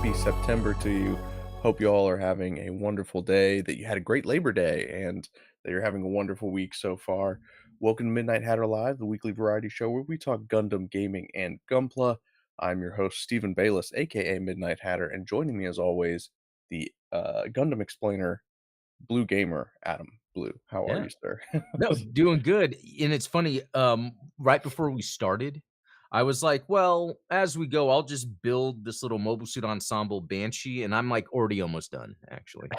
happy September to you. Hope you all are having a wonderful day, that you had a great Labor Day, and that you're having a wonderful week so far. Welcome to Midnight Hatter Live, the weekly variety show where we talk Gundam Gaming and Gunpla. I'm your host, Stephen Bayless, aka Midnight Hatter, and joining me as always, the Gundam explainer, Blue Gamer, Adam Blue. How are Yeah. you, sir? No, doing good. And it's funny, right before we started, I was like, well, as we go, I'll just build this little mobile suit ensemble Banshee, and I'm like already almost done, actually.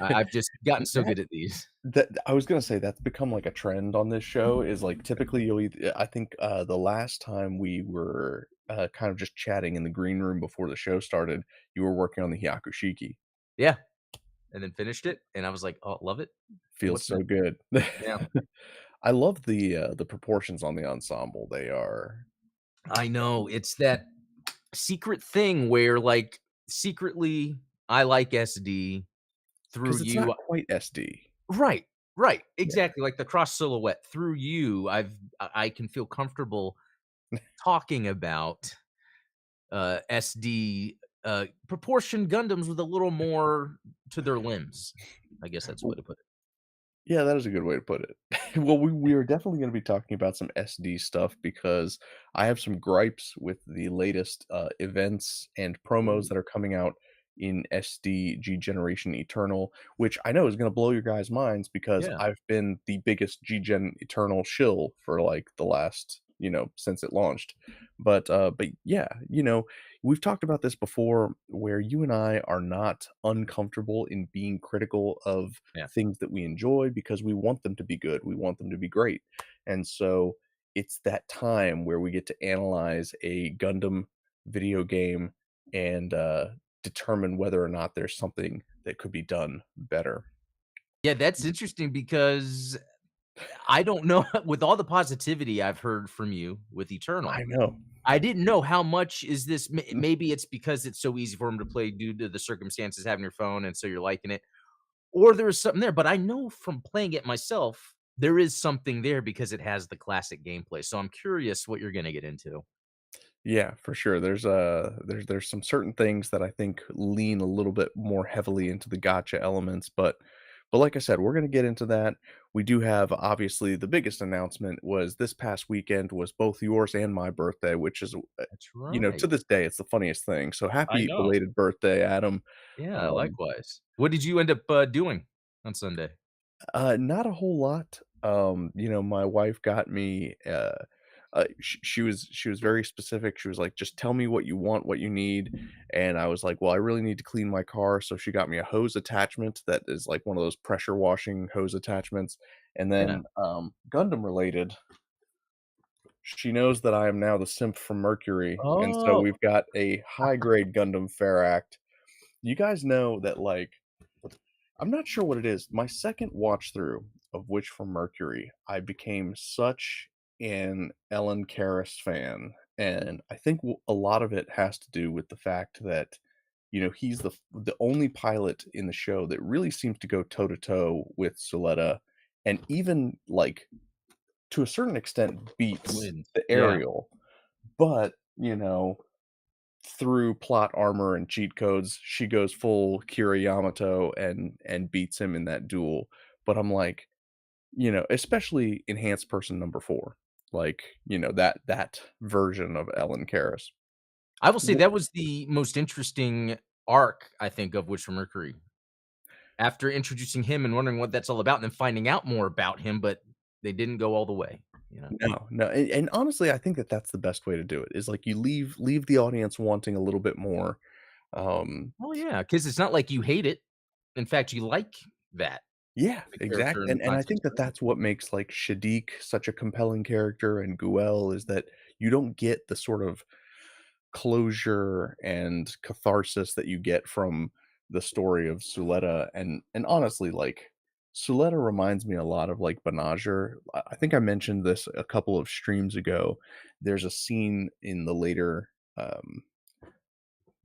I've just gotten so That good at these. That I was gonna say that's become like a trend on this show is like typically I think the last time we were kind of just chatting in the green room before the show started, you were working on the Hyakushiki. Yeah. And then finished it, and I was like, oh, love it. Feels What's so next? good. Yeah. I love the proportions on the ensemble. They are I know. It's that secret thing where, like, secretly, I like SD through because it's not you. quite SD. Right. Right. Yeah. Exactly. Like the cross silhouette through you, I can feel comfortable talking about, SD, proportion Gundams with a little more to their limbs. I guess that's the way to put it. Yeah, that is a good way to put it. Well, we are definitely gonna be talking about some SD stuff because I have some gripes with the latest, events and promos Ooh. that are coming out in SD G Generation Eternal, which I know is gonna blow your guys' minds because Yeah. I've been the biggest G Gen Eternal shill for, like, the last, since it launched. But yeah, we've talked about this before where you and I are not uncomfortable in being critical of Yeah. things that we enjoy because we want them to be good. We want them to be great. And so it's that time where we get to analyze a Gundam video game and determine whether or not there's something that could be done better. Yeah, that's interesting because I don't know with all the positivity I've heard from you with I Eternal, know. I didn't know how much is this maybe it's because it's so easy for him to play due to the circumstances having your phone, and so you're liking it. Or there's something there, but I know from playing it myself, there is something there because it has the classic gameplay, so I'm curious what you're gonna get into. Yeah, for sure. There's some certain things that I think lean a little bit more heavily into the gotcha elements, but like I said, we're gonna get into that. We do have obviously the biggest announcement was this past weekend was both yours and my birthday, which is That's to right. this day it's the funniest thing. So I happy know. belated birthday, Adam. Yeah, Um, likewise. What did you end up, doing on Sunday? Not a whole lot. My wife got me, she was very specific. She was like, "Just tell me what you want, what you need." And I was like, "Well, I really need to clean my car." So she got me a hose attachment that is like one of those pressure washing hose attachments. And Yeah. then, Gundam related, she knows that I am now the simp from Mercury, and so Oh, we've got a high grade Gundam Fair Act. You guys know that, like, I'm not sure what it is. My second watch through of Witch from Mercury, I became such an Ellen Karras fan, and I think a lot of it has to do with the fact that he's the only pilot in the show that really seems to go toe to toe with Suletta, and even like to a certain extent beats wins. the Yeah. aerial, but through plot armor and cheat codes, she goes full Kira Yamato and beats him in that duel. But I'm like, especially enhanced person number 4, like, that version of Ellen Karras. I will say Wh that was the most interesting arc, I think, of Witch from Mercury. After introducing him and wondering what that's all about, and then finding out more about him, but they didn't go all the way, you know? No, no, and honestly, I think that that's the best way to do it, is, like, you leave the audience wanting a little bit more, um Oh, yeah, because it's not like you hate it. In fact, you like that, Yeah, the character exactly, and the and I concepts think that around it. that's what makes, like, Shadiq such a compelling character and Guel is that you don't get the sort of closure and catharsis that you get from the story of Suletta, and honestly, like, Suletta reminds me a lot of, like, Banagher. I think I mentioned this a couple of streams ago. There's a scene in the later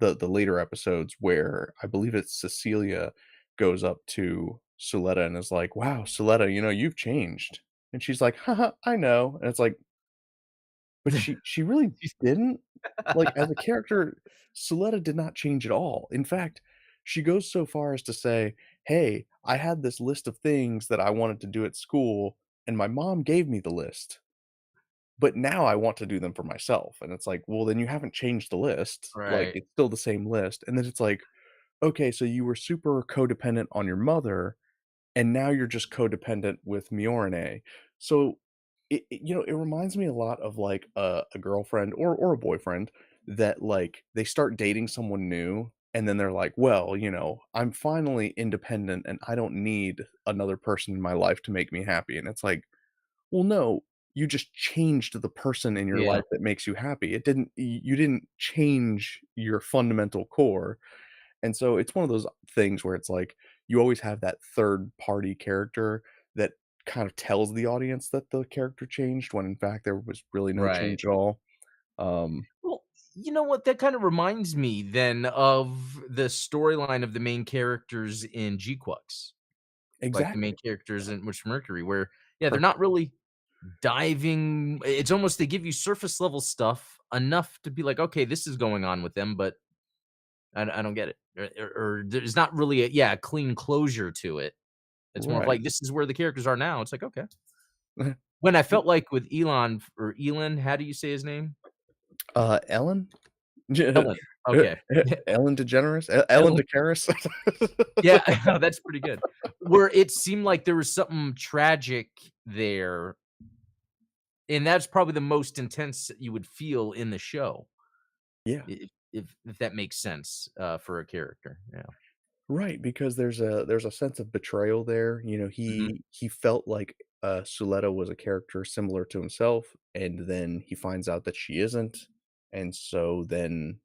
episodes where I believe it's Cecilia goes up to Suletta and is like, "Wow, Suletta, you've changed." And she's like, "Haha, I know." And it's like, but she really didn't. Like, as a character, Suletta did not change at all. In fact, she goes so far as to say, "Hey, I had this list of things that I wanted to do at school, and my mom gave me the list, but now I want to do them for myself." And it's like, "Well, then you haven't changed the list. Like, Right, it's still the same list." And then it's like, "Okay, so you were super codependent on your mother, and now you're just codependent with Mjolnir." So it reminds me a lot of like a girlfriend or a boyfriend that like they start dating someone new and then they're like, well, I'm finally independent and I don't need another person in my life to make me happy. And it's like, well, no, you just changed the person in your yeah, life that makes you happy. You didn't change your fundamental core. And so it's one of those things where it's like you always have that third party character that kind of tells the audience that the character changed when in fact there was really no right. change at all. Um, Well, you know what? That kind of reminds me then of the storyline of the main characters in G-Quux, like the main exactly. characters in Witch Mercury, where yeah, they're not Perfect. really diving. It's almost they give you surface level stuff enough to be like, okay, this is going on with them, but I don't get it, or there's not really a yeah a clean closure to it. It's more of Right. like this is where the characters are now. It's like okay. When I felt like with Elon or Elon, how do you say his name? Ellen? Ellen. Okay. Ellen DeGeneres? Ellen Ellen. DeCaris? Yeah, that's pretty good. Where it seemed like there was something tragic there, and that's probably the most intense you would feel in the show, Yeah. if that makes sense, for a character, yeah. Right, because there's a sense of betrayal there. Mhm. He felt like Suletta was a character similar to himself, and then he finds out that she isn't, and so then,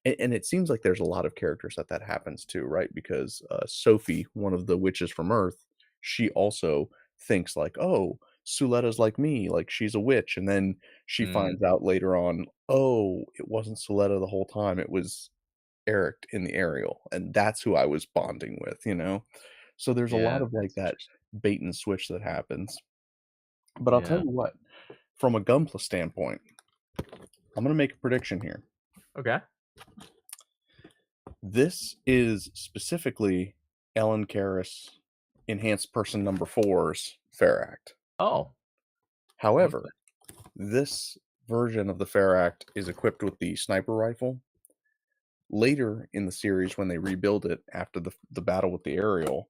and it seems like there's a lot of characters that happens to, right? Because Sophie, one of the witches from Earth, she also thinks like, oh, Suletta's like me, like she's a witch, and then she Mm, finds out later on, oh, it wasn't Suletta the whole time, it was Eric in the aerial, and that's who I was bonding with? So there's a lot yeah, of like that's that interesting. bait and switch that happens. But I'll tell Yeah. you what, from a Gunpla standpoint, I'm gonna make a prediction here. Okay. This is specifically Ellen Karras enhanced person number four's Fair Act. Oh, okay. However, this version of the Fair Act is equipped with the sniper rifle. Later in the series, when they rebuild it after the battle with the aerial,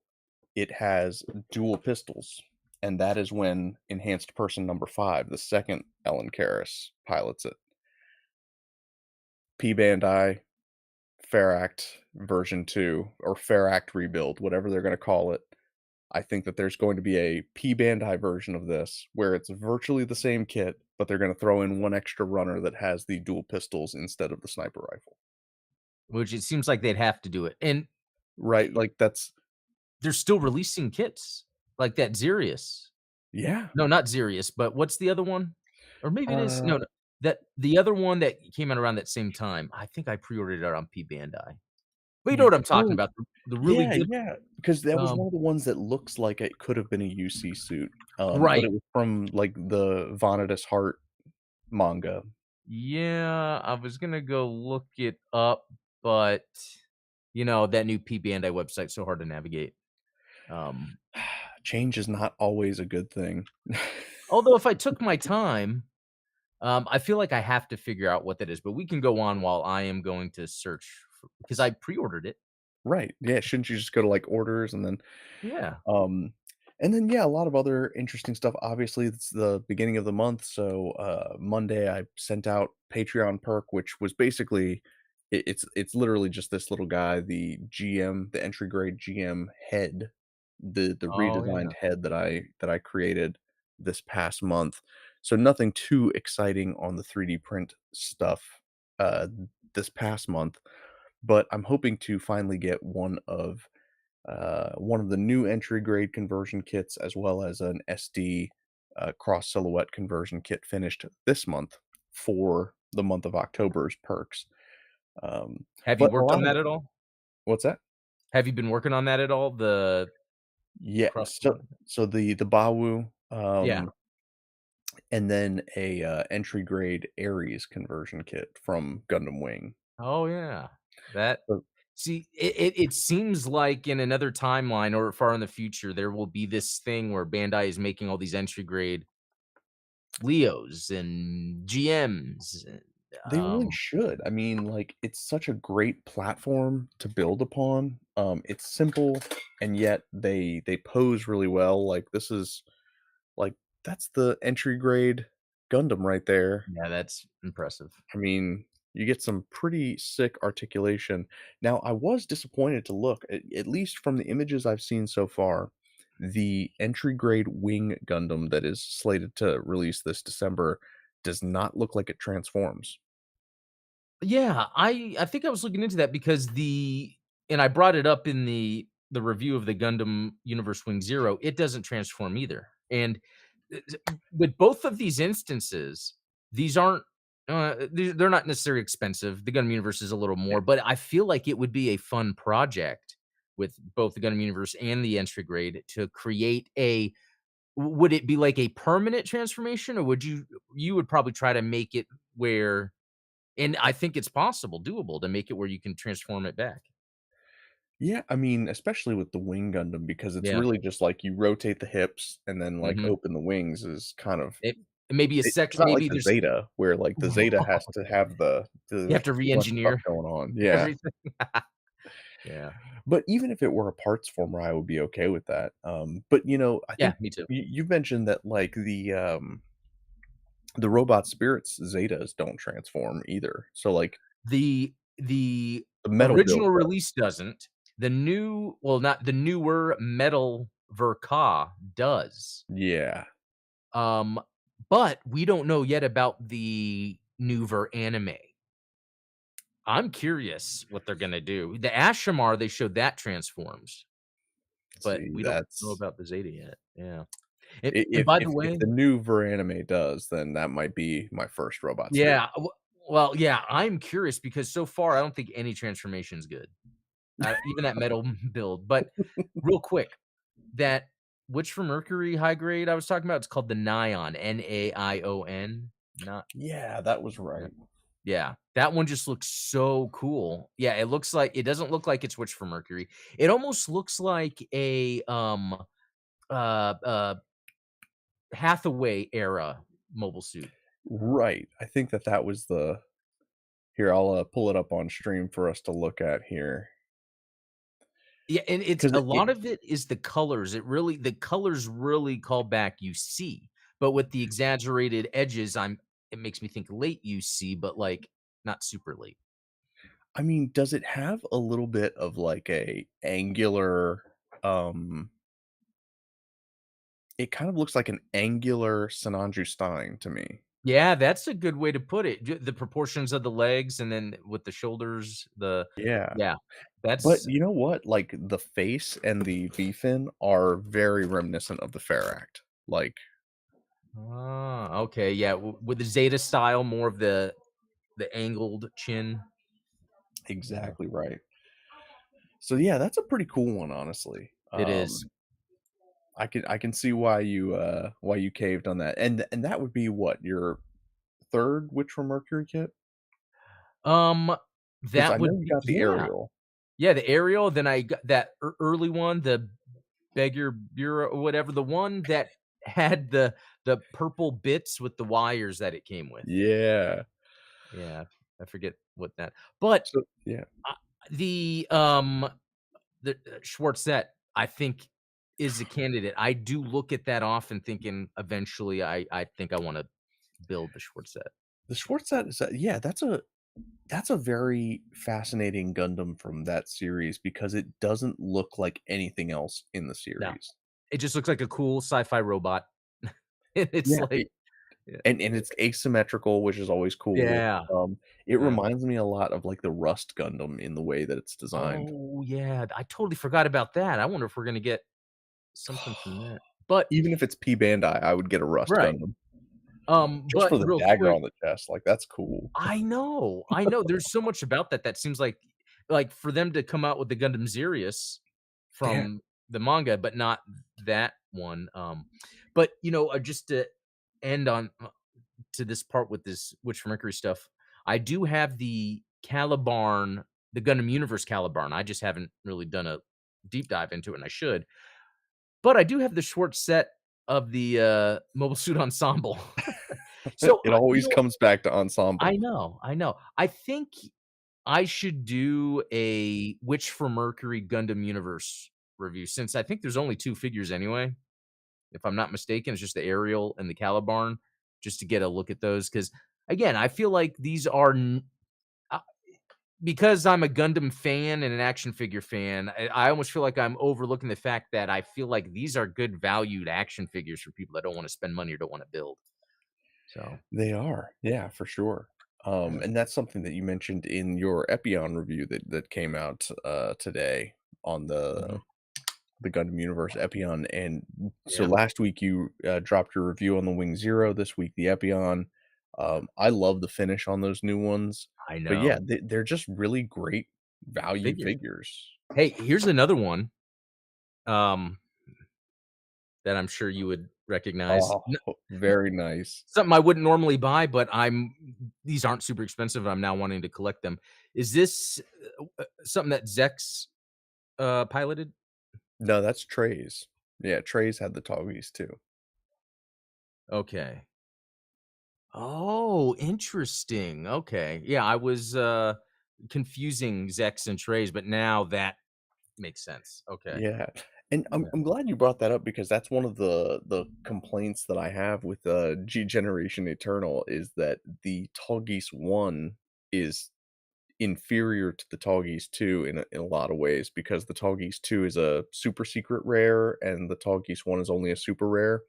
it has dual pistols, and that is when enhanced person number 5, the second Ellen Karras, pilots it. P Bandai, Fair Act version 2, or Fair Act rebuild, whatever they're gonna call it. I think that there's going to be a P Bandai version of this where it's virtually the same kit, but they're gonna throw in one extra runner that has the dual pistols instead of the sniper rifle. Which it seems like they'd have to do it, and Right, I like, that's they're still releasing kits like that Xerius. yeah. No, not Xerius, but what's the other one? Or maybe it is Uh no, that the other one that came out around that same time, I think I pre-ordered it on P Bandai. But you know You what I'm talking oh, about, the really yeah, good yeah, because that was um one of the ones that looks like it could have been a UC suit, but right. it was from, like, the Vanitas Heart manga. Yeah, I was gonna go look it up, but, that new P Bandai website's so hard to navigate. Um, Change is not always a good thing. Although if I took my time, I feel like I have to figure out what that is, but we can go on while I am going to search because I pre-ordered it. Right, yeah, shouldn't you just go to, like, orders Yeah. um and then, yeah, a lot of other interesting stuff. Obviously, it's the beginning of the month, so, Monday, I sent out Patreon perk, which was basically it's literally just this little guy, the GM, the entry grade GM head, the Oh, yeah. redesigned head that I created this past month. So nothing too exciting on the 3D print stuff, uh, this past month, but I'm hoping to finally get one of the new entry grade conversion kits, as well as an SD cross silhouette conversion kit finished this month for the month of October's perks. Um, Have you but a worked lot on of that at all? what's that? Have you been working on that at all? The Yeah, cross so the Bawu, Yeah. and then a, entry grade Ares conversion kit from Gundam Wing. Oh, yeah. That So see, it seems like in another timeline or far in the future, there will be this thing where Bandai is making all these entry grade Leos and GMs, and, they really should. I mean, like, it's such a great platform to build upon. It's simple, and yet they pose really well. Like, this is like, that's the entry grade Gundam right there. yeah, that's impressive. I mean, you get some pretty sick articulation. Now, I was disappointed to look, at least from the images I've seen so far, the entry grade Wing Gundam that is slated to release this December does not look like it transforms. Yeah, I think I was looking into that because and I brought it up in the review of the Gundam Universe Wing Zero, it doesn't transform either. And with both of these instances, these aren't they're not necessarily expensive. The Gundam Universe is a little Yeah. more, but I feel like it would be a fun project with both the Gundam Universe and the entry grade to create a would it be like a permanent transformation, or would you would probably try to make it where and I think it's possible, doable to make it where you can transform it back. Yeah, I mean, especially with the Wing Gundam because it's Yeah, really just like you rotate the hips and then, like, mhm. open the wings is kind of It maybe a it's section not like maybe the there's Zeta where, like, the Zeta has to have you the have to too much stuff re-engineer going on. Yeah. everything. Yeah. But even if it were a parts former, I would be okay with that. But, I Yeah, think me too. you mentioned that, like, the robot spirits Zetas don't transform either. So, like, The the metal build original does. release doesn't. The new well, not the newer Metal Verka does. Yeah. Um, but we don't know yet about the new Anime. I'm curious what they're gonna do. The Ashamar, they showed that transforms, but See, we don't know that's about the Zeta yet. Yeah. I And by the if way the new Veranime does, then that might be my first robot spirit. yeah, well, yeah, I'm curious because so far I don't think any transformation's good. Even that metal build, but real quick, that Witch from Mercury high grade I was talking about, it's called the Nion, Naion, not Yeah, that was yeah. right. Yeah, that one just looks so cool. Yeah, it looks like it doesn't look like it's Witch from Mercury. It almost looks like a, uh, uh, Hathaway era mobile suit. Right. I think that that was the here, I'll, pull it up on stream for us to look at here Yeah, and it's 'cause a it lot of it is the colors. The colors really call back UC, but with the exaggerated edges, it makes me think late UC, but, like, not super late. I mean, does it have a little bit of, like, a angular, um it kind of looks like an angular Sinanju Stein to me. Yeah, that's a good way to put it. The proportions of the legs and then with the shoulders, Yeah. yeah, But that's you know what? Like, the face and the V-fin are very reminiscent of the Act. Like, okay, yeah, with the Zeta style, more of the angled chin. Yeah, exactly right. So, yeah, that's a pretty cool one, honestly. it is. I can see why you caved on that, and that would be what, your 3rd Witch from Mercury kit? Um, Because I that know would you be got the yeah. aerial. Yeah, the aerial, then I got that early one, the Beggar Bureau or whatever, the one that had the purple bits with the wires that it came with. Yeah. Yeah, I forget what that but, So yeah. uh, the, Schwarzette, I think, is a candidate. I do look at that often thinking eventually I think I wanna build the Schwarzette. The Schwarzschild is yeah, that's a very fascinating Gundam from that series because it doesn't look like anything else in the No, series. it just looks like a cool sci-fi robot. It's Yeah, like yeah, and it's asymmetrical, which is always cool. yeah, It yeah. reminds me a lot of, like, the Rust Gundam in the way that it's designed. Oh, yeah, I totally forgot about that. I wonder if we're gonna get something from that. But Even if it's P Bandai, I would get a Rust right, Gundam just but for the real dagger quick on the chest, like, that's cool. I know, there's so much about that that seems like, for them to come out with the Gundam Xerius Yeah. from the manga, but not that one, but, just to end on to this part with this Witch from Mercury stuff. I do have the Calibarn, the Gundam Universe Calibarn. I just haven't really done a deep dive into it, and I should. But I do have the short set of the, Mobile Suit Ensemble. So, It you always know, comes back to ensemble. I know, I know. I think I should do a Witch for Mercury Gundam Universe review since I think there's only 2 figures anyway, if I'm not mistaken. It's just the Ariel and the Calibarn, just to get a look at those. Because again, I feel like these are uh, because I'm a Gundam fan and an action figure fan, I almost feel like I'm overlooking the fact that I feel like these are good valued action figures for people that don't wanna spend money or don't wanna build. So, They are, yeah, for sure. yeah. And that's something that you mentioned in your Epion review that came out today on Mhm. the Gundam Universe Epion. And so Yeah. last week you dropped your review on the Wing Zero. This week the Epion. I love the finish on those new ones, I but yeah, know. they're just really great value Figures. figures. Hey, here's another one, um, that I'm sure you would recognize. Oh, very nice. Something I wouldn't normally buy, but these aren't super expensive, I'm now wanting to collect them. Is this, something that Zex, piloted? No, that's Trey's. Yeah, Trey's had the Toggies too. Okay. Oh, interesting. Okay. Yeah, I was, confusing Zex and Trays, but now that makes sense. Okay. Yeah, and I'm Yeah. I'm glad you brought that up because that's one of the complaints that I have with, G Generation Eternal is that the Tallgeese 1 is inferior to the Tallgeese 2 in a lot of ways because the Tallgeese 2 is a super secret rare and the Tallgeese 1 is only a super rare,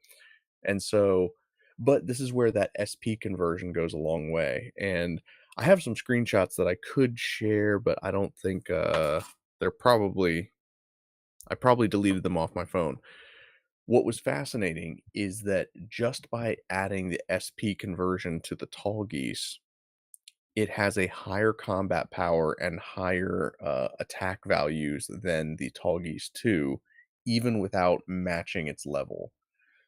and so but this is where that SP conversion goes a long way, and I have some screenshots that I could share, but I don't think, they're probably I probably deleted them off my phone. What was fascinating is that just by adding the SP conversion to the tall geese, it has a higher combat power and higher attack values than the tall geese 2, even without matching its level.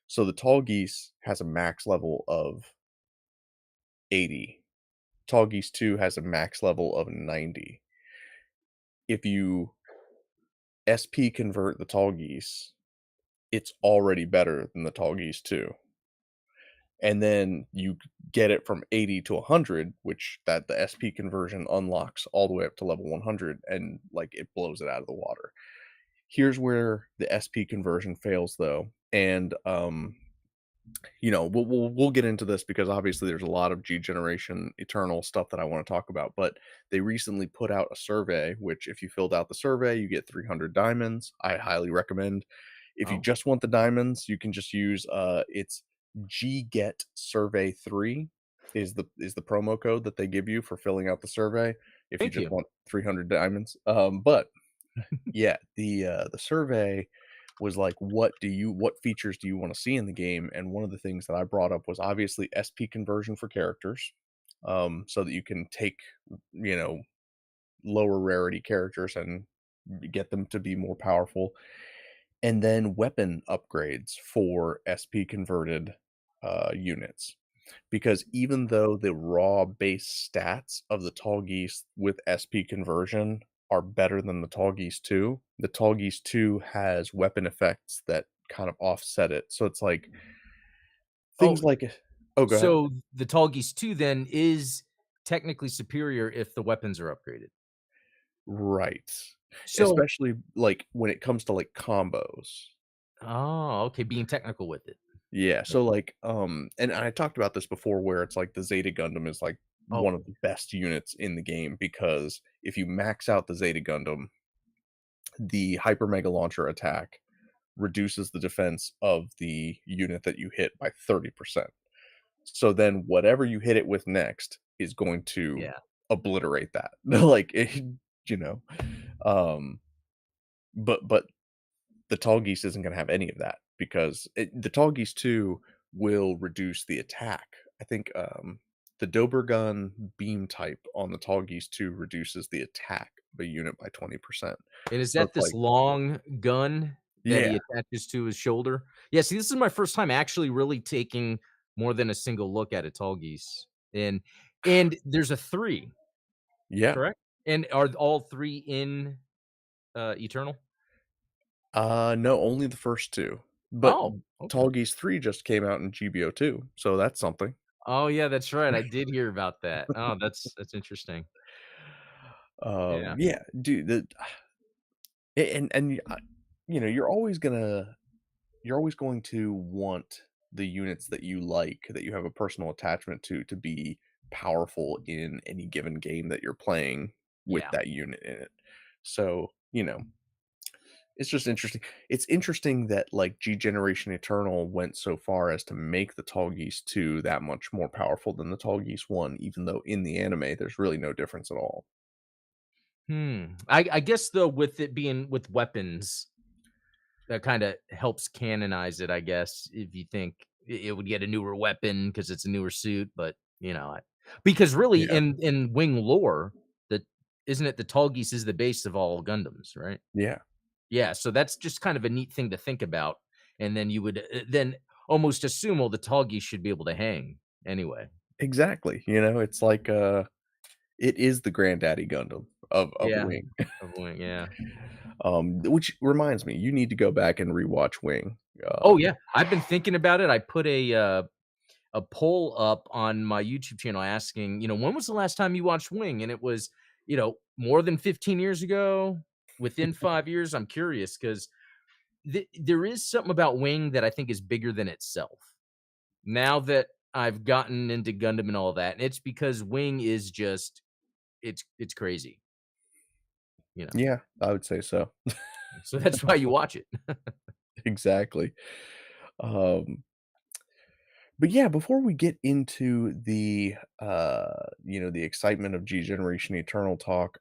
So the tall geese has a max level of 80. Tall geese 2 has a max level of 90. If you SP convert the tall geese, it's already better than the tall geese 2. And then you get it from 80 to 100, which that the SP conversion unlocks all the way up to level 100, and, like, it blows it out of the water. Here's where the SP conversion fails, though, and, we'll get into this because obviously there's a lot of G Generation Eternal stuff that I wanna talk about, but they recently put out a survey, which if you filled out the survey, you get 300 diamonds. I highly recommend. If you Oh, just want the diamonds, you can just use, it's GGET Survey 3 is the promo code that they give you for filling out the survey if you thank just you. want 300 diamonds. But yeah, the survey was like, what features do you wanna see in the game? And one of the things that I brought up was obviously SP conversion for characters, so that you can take, you know, lower rarity characters and get them to be more powerful, and then weapon upgrades for SP converted, units. Because even though the raw base stats of the Tall Geese with SP conversion are better than the Tall Geese 2, the Tall Geese 2 has weapon effects that kind of offset it. So it's like Oh, things like Oh, go ahead. so the Tall Geese 2 then is technically superior if the weapons are upgraded. Right. So Especially, like, when it comes to, like, combos. oh, okay, being technical with it. Yeah, so, Okay. like, and I talked about this before where it's like the Zeta Gundam is, like, Oh, one of the best units in the game because if you max out the Zeta Gundam, the Hyper Mega Launcher attack reduces the defense of the unit that you hit by 30%. So then whatever you hit it with next is going to yeah. obliterate that. Like, you know, um, but the Tall Geese isn't gonna have any of that because the Tall Geese too will reduce the attack. I think, the Dobergun beam type on the Tall Geese 2 reduces the attack of a unit by 20%. And is So that it's this like long gun that yeah. he attaches to his shoulder? Yeah, see, this is my first time actually really taking more than a single look at a tall geese. And there's a 3, Yeah. correct? And are all 3 in, Eternal? No, only the first 2, but Oh, okay. Tall Geese 3 just came out in GBO too, so that's something. Oh, yeah, that's right, I did hear about that. Oh, that's interesting. Yeah. Yeah, dude, you know, you're always going to want the units that you like, that you have a personal attachment to be powerful in any given game that you're playing with Yeah. that unit in it. So, you know, it's just interesting. It's interesting that like G Generation Eternal went so far as to make the Tall Geese 2 that much more powerful than the Tall Geese 1, even though in the anime there's really no difference at all. I guess, though, with it being with weapons, that kinda helps canonize it, I guess, if you think it would get a newer weapon because it's a newer suit, but, I because really Yeah. in Wing lore, the isn't it the Tall Geese is the base of all Gundams, right? Yeah. Yeah, so that's just kind of a neat thing to think about, and then you would, then almost assume, well, the Tall Geese should be able to hang anyway. Exactly. You know, it's like it is the granddaddy Gundam of Yeah. Wing. Of Wing, yeah. Which reminds me, you need to go back and rewatch Wing. Oh, yeah, I've been thinking about it. I put a poll up on my YouTube channel asking, when was the last time you watched Wing? And it was, more than 15 years ago, within 5 years. I'm curious because there is something about Wing that I think is bigger than itself. Now that I've gotten into Gundam and all that, and it's because Wing is just it's crazy, you know. Yeah, I would say so. So that's why you watch it. Exactly. Um, but yeah, before we get into the you know, the excitement of G Generation Eternal talk,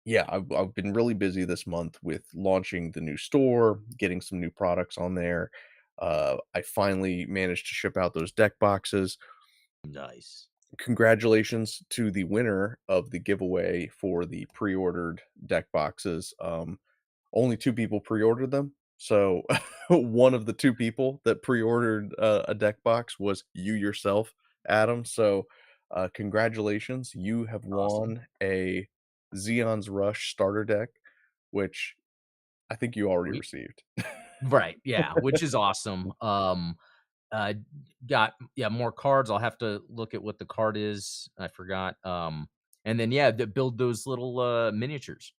yeah, I've been really busy this month with launching the new store, getting some new products on there. I finally managed to ship out those deck boxes. Nice. Congratulations to the winner of the giveaway for the pre-ordered deck boxes. Only 2 people pre-ordered them, so one of the 2 people that pre-ordered, a deck box was you yourself, Adam, so, congratulations, you have Awesome. won a Zeon's Rush starter deck, which I think you already Sweet. received. Right. Yeah, which is awesome. Uh, got yeah, more cards. I'll have to look at what the card is. I forgot. And then yeah, build those little miniatures.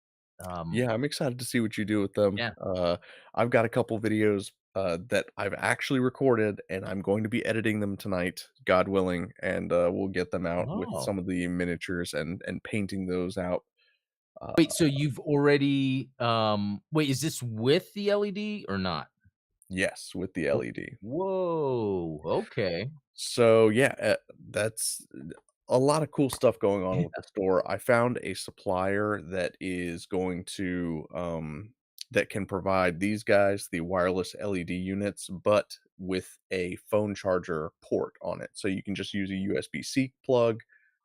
Um, Yeah, I'm excited to see what you do with them. yeah. I've got a couple videos, that I've actually recorded, and I'm going to be editing them tonight, God willing, and, we'll get them out with Oh. some of the miniatures and painting those out. Uh, Wait, so you've already wait, is this with the LED or not? yes, with the LED. Whoa. Okay. So, yeah, that's a lot of cool stuff going on Yeah. with the store. I found a supplier that is going to, that can provide these guys the wireless LED units, but with a phone charger port on it. So you can just use a USB-C plug,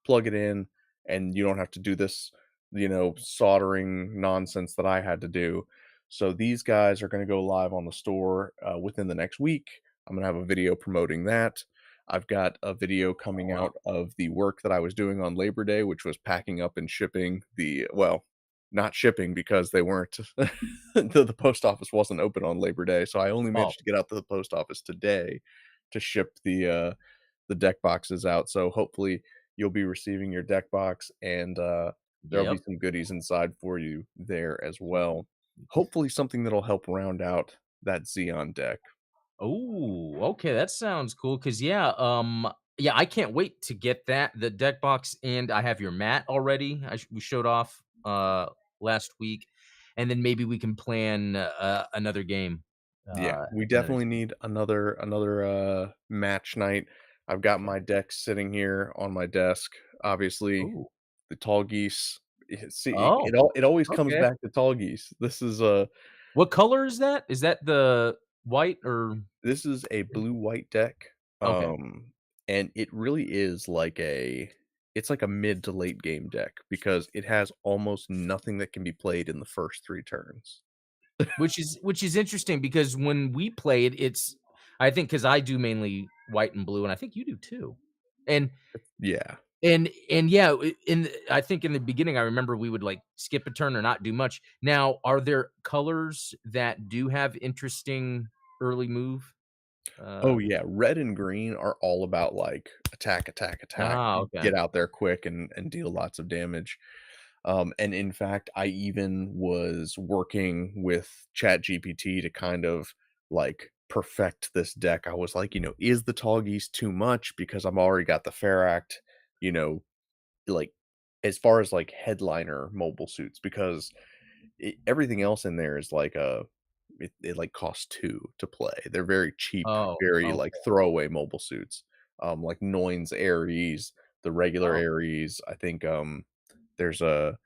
plug it in, and you don't have to do this, you know, soldering nonsense that I had to do. So these guys are going to go live on the store within the next week. I'm going to have a video promoting that. I've got a video Oh, coming wow. out of the work that I was doing on Labor Day, which was packing up and shipping not shipping because they weren't the post office wasn't open on Labor Day, so I only Oh, managed to get out to the post office today to ship the deck boxes out. So hopefully you'll be receiving your deck box and there'll be yep. some goodies inside for you there as well. Hopefully something that'll help round out that Xeon deck. Oh, okay, that sounds cool. Cause yeah, I can't wait to get the deck box, and I have your mat already. We showed off last week, and then maybe we can plan another game, Yeah, we another definitely game. need another match night. I've got Okay. my deck sitting here on my desk. Obviously, Oh, the tall geese. See, oh, it always comes okay. back to tall geese. What color is that? Is that the white or This is a blue white deck. okay? And it really is like it's like a mid to late game deck because it has almost nothing that can be played in the first 3 turns. Which is interesting because when we played, it's I think because I do mainly. white and blue, and I think you do too. And Yeah. yeah, I think in the beginning, I remember we would, like, skip a turn or not do much. Now, are there colors that do have interesting early move? Oh, Uh, yeah, red and green are all about, like, attack, attack, attack, okay. get out there quick and deal lots of damage. And in fact, I even was working with ChatGPT to kind of, like, perfect this deck. I was like, "Is the tall geese too much? Because I've already got the Ferract," you know, like, as far as, like, headliner mobile suits, because everything else in there is like like costs 2 to play. They're very cheap, Oh, very like okay. throwaway mobile suits. Like Noin's Ares, the regular Oh. Ares. I think there's the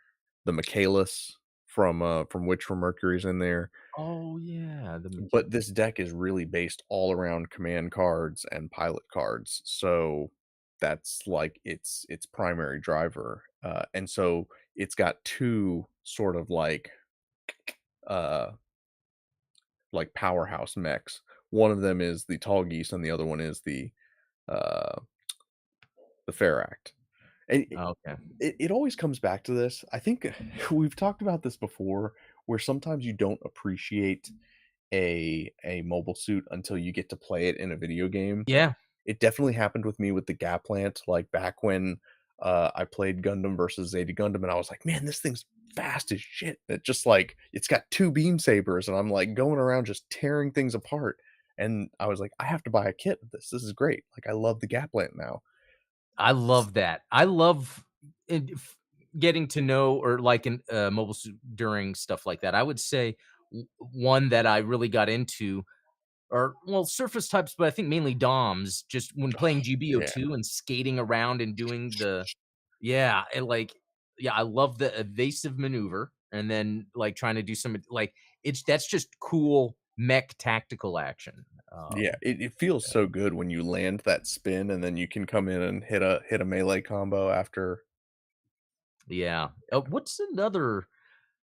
Michaelis from Witch from Mercury's in there. Oh, yeah, the But mechanic. this deck is really based all around command cards and pilot cards. So that's like its primary driver. And so it's got two sort of uh powerhouse mechs. One of them is the tall geese, and the other one is uh, the Ferract. And Okay. it always comes back to this. I think we've talked about this before, where sometimes you don't appreciate a mobile suit until you get to play it in a video game. Yeah. It definitely happened with me with the Gaplant, like, back when, I played Gundam versus Zeta Gundam, and I was like, "Man, this thing's fast as shit." It just, like it's got 2 beam sabers, and I'm, like, going around just tearing things apart, and I was like, "I have to buy a kit of this. This is great." Like, I love the Gaplant now. I S love that. I love getting to know or like in mobile suit during stuff like that. I would say one that I really got into or well, surface types, but I think mainly DOMs. Just when playing Yeah. GBO2 and skating around and doing yeah, and like yeah, I love the evasive maneuver, and then like trying to do some like that's just cool mech tactical action. Yeah, it feels so good when you land that spin, and then you can come in and hit a melee combo after. Yeah. What's another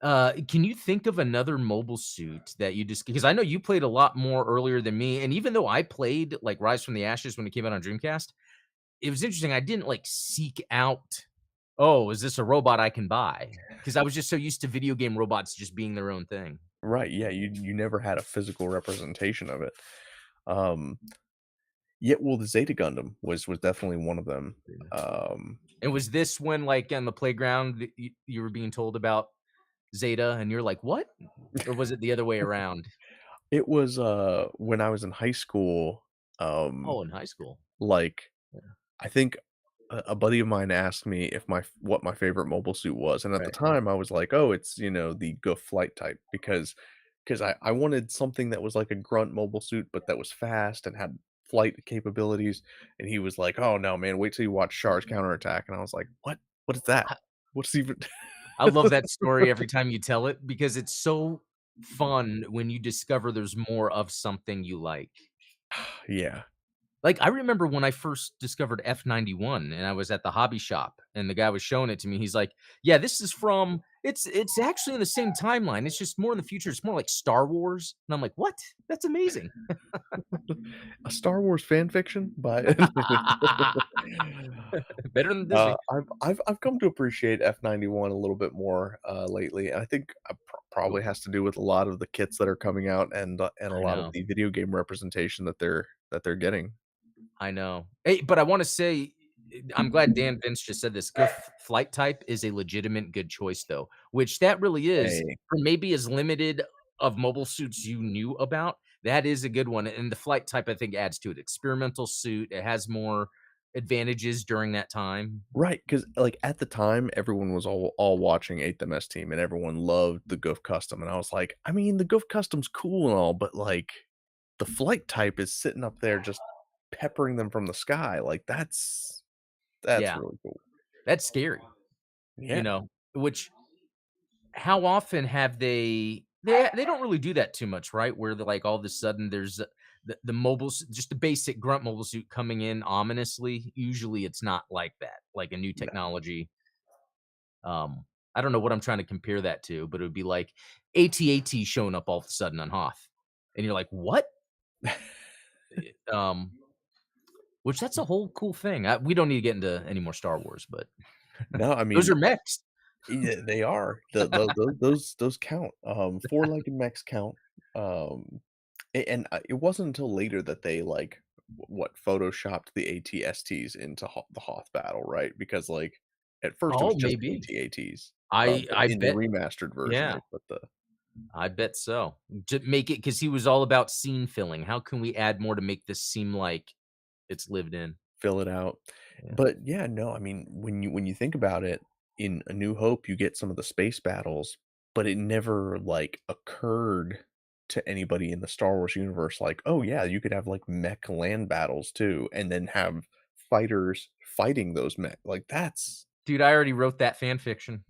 can you think of another mobile suit that you just because I know you played a lot more earlier than me, and even though I played like Rise from the Ashes when it came out on Dreamcast, it was interesting. I didn't like seek out, oh, is this a robot I can buy? Because I was just so used to video game robots just being their own thing. Right, yeah, you never had a physical representation of it. Um, yeah, well, the Zeta Gundam was definitely one of them. Um, And was this when, like, on the playground, you were being told about Zeta, and you're like, "What?" Or was it the other way around? it was, when I was in high school, um, Oh, in high school. like, Yeah, I think a buddy of mine asked me if what my favorite mobile suit was, and at the right. time, I was like, "Oh, it's, the Goof Flight type," because I wanted something that was like a grunt mobile suit, but that was fast and had flight capabilities, and he was like, "Oh, no, man, wait till you watch Char's Counterattack," and I was like, "What? What is that? I What's even" I love that story every time you tell it because it's so fun when you discover there's more of something you like. Yeah. Like, I remember when I first discovered F91 and I was at the hobby shop and the guy was showing it to me. He's like, "Yeah, this is from it's actually in the same timeline. It's just more in the future. It's more like Star Wars." And I'm like, "What? That's amazing." A Star Wars fan fiction by Better than Disney. I've come to appreciate F91 a little bit more, lately, and I think, probably has to do with a lot of the kits that are coming out and a I lot of know. the video game representation that they're getting. I know. Hey, but I wanna say, I'm glad Dan Vince just said this. Flight type is a legitimate good choice, though, which that really is Hey. for maybe as limited of mobile suits you knew about, that is a good one, and the flight type, I think, adds to it. Experimental suit, it has more advantages during that time. Right, because like, at the time, everyone was all watching 8th MS Team, and everyone loved the Goof Custom, and I was like, "I mean, the Goof Custom's cool and all, but, like, the flight type is sitting up there just peppering them from the sky, like, that's Yeah, really cool." that's scary, Yeah. which how often have they don't really do that too much, right? Where they're like all of a sudden there's the mobile just the basic grunt mobile suit coming in ominously. Usually it's not like that, like a new technology. Um, I don't know what I'm trying to compare that to, but it would be like AT-AT showing up all of a sudden on Hoth. And you're like, what? Um, Which that's a whole cool thing. We don't need to get into any more Star Wars, but No, I those mean, are mechs. yeah, they are. Those count. Four-legged mechs count. It wasn't until later that they, like, what, photoshopped the AT-STs into the Hoth battle, right? Because, like, at first it was Oh, just maybe. AT-ATs, but I in the bet remastered version, yeah, they put the I bet so. To make it, because he was all about scene filling. How can we add more to make this seem like it's lived in? fill it out. Yeah. But, yeah, no, I mean, when you think about it, in A New Hope, you get some of the space battles, but it never, like, occurred to anybody in the Star Wars universe, like, "Oh, yeah, you could have, like, mech land battles too, and then have fighters fighting those mech." Like, that's Dude, I already wrote that fan fiction.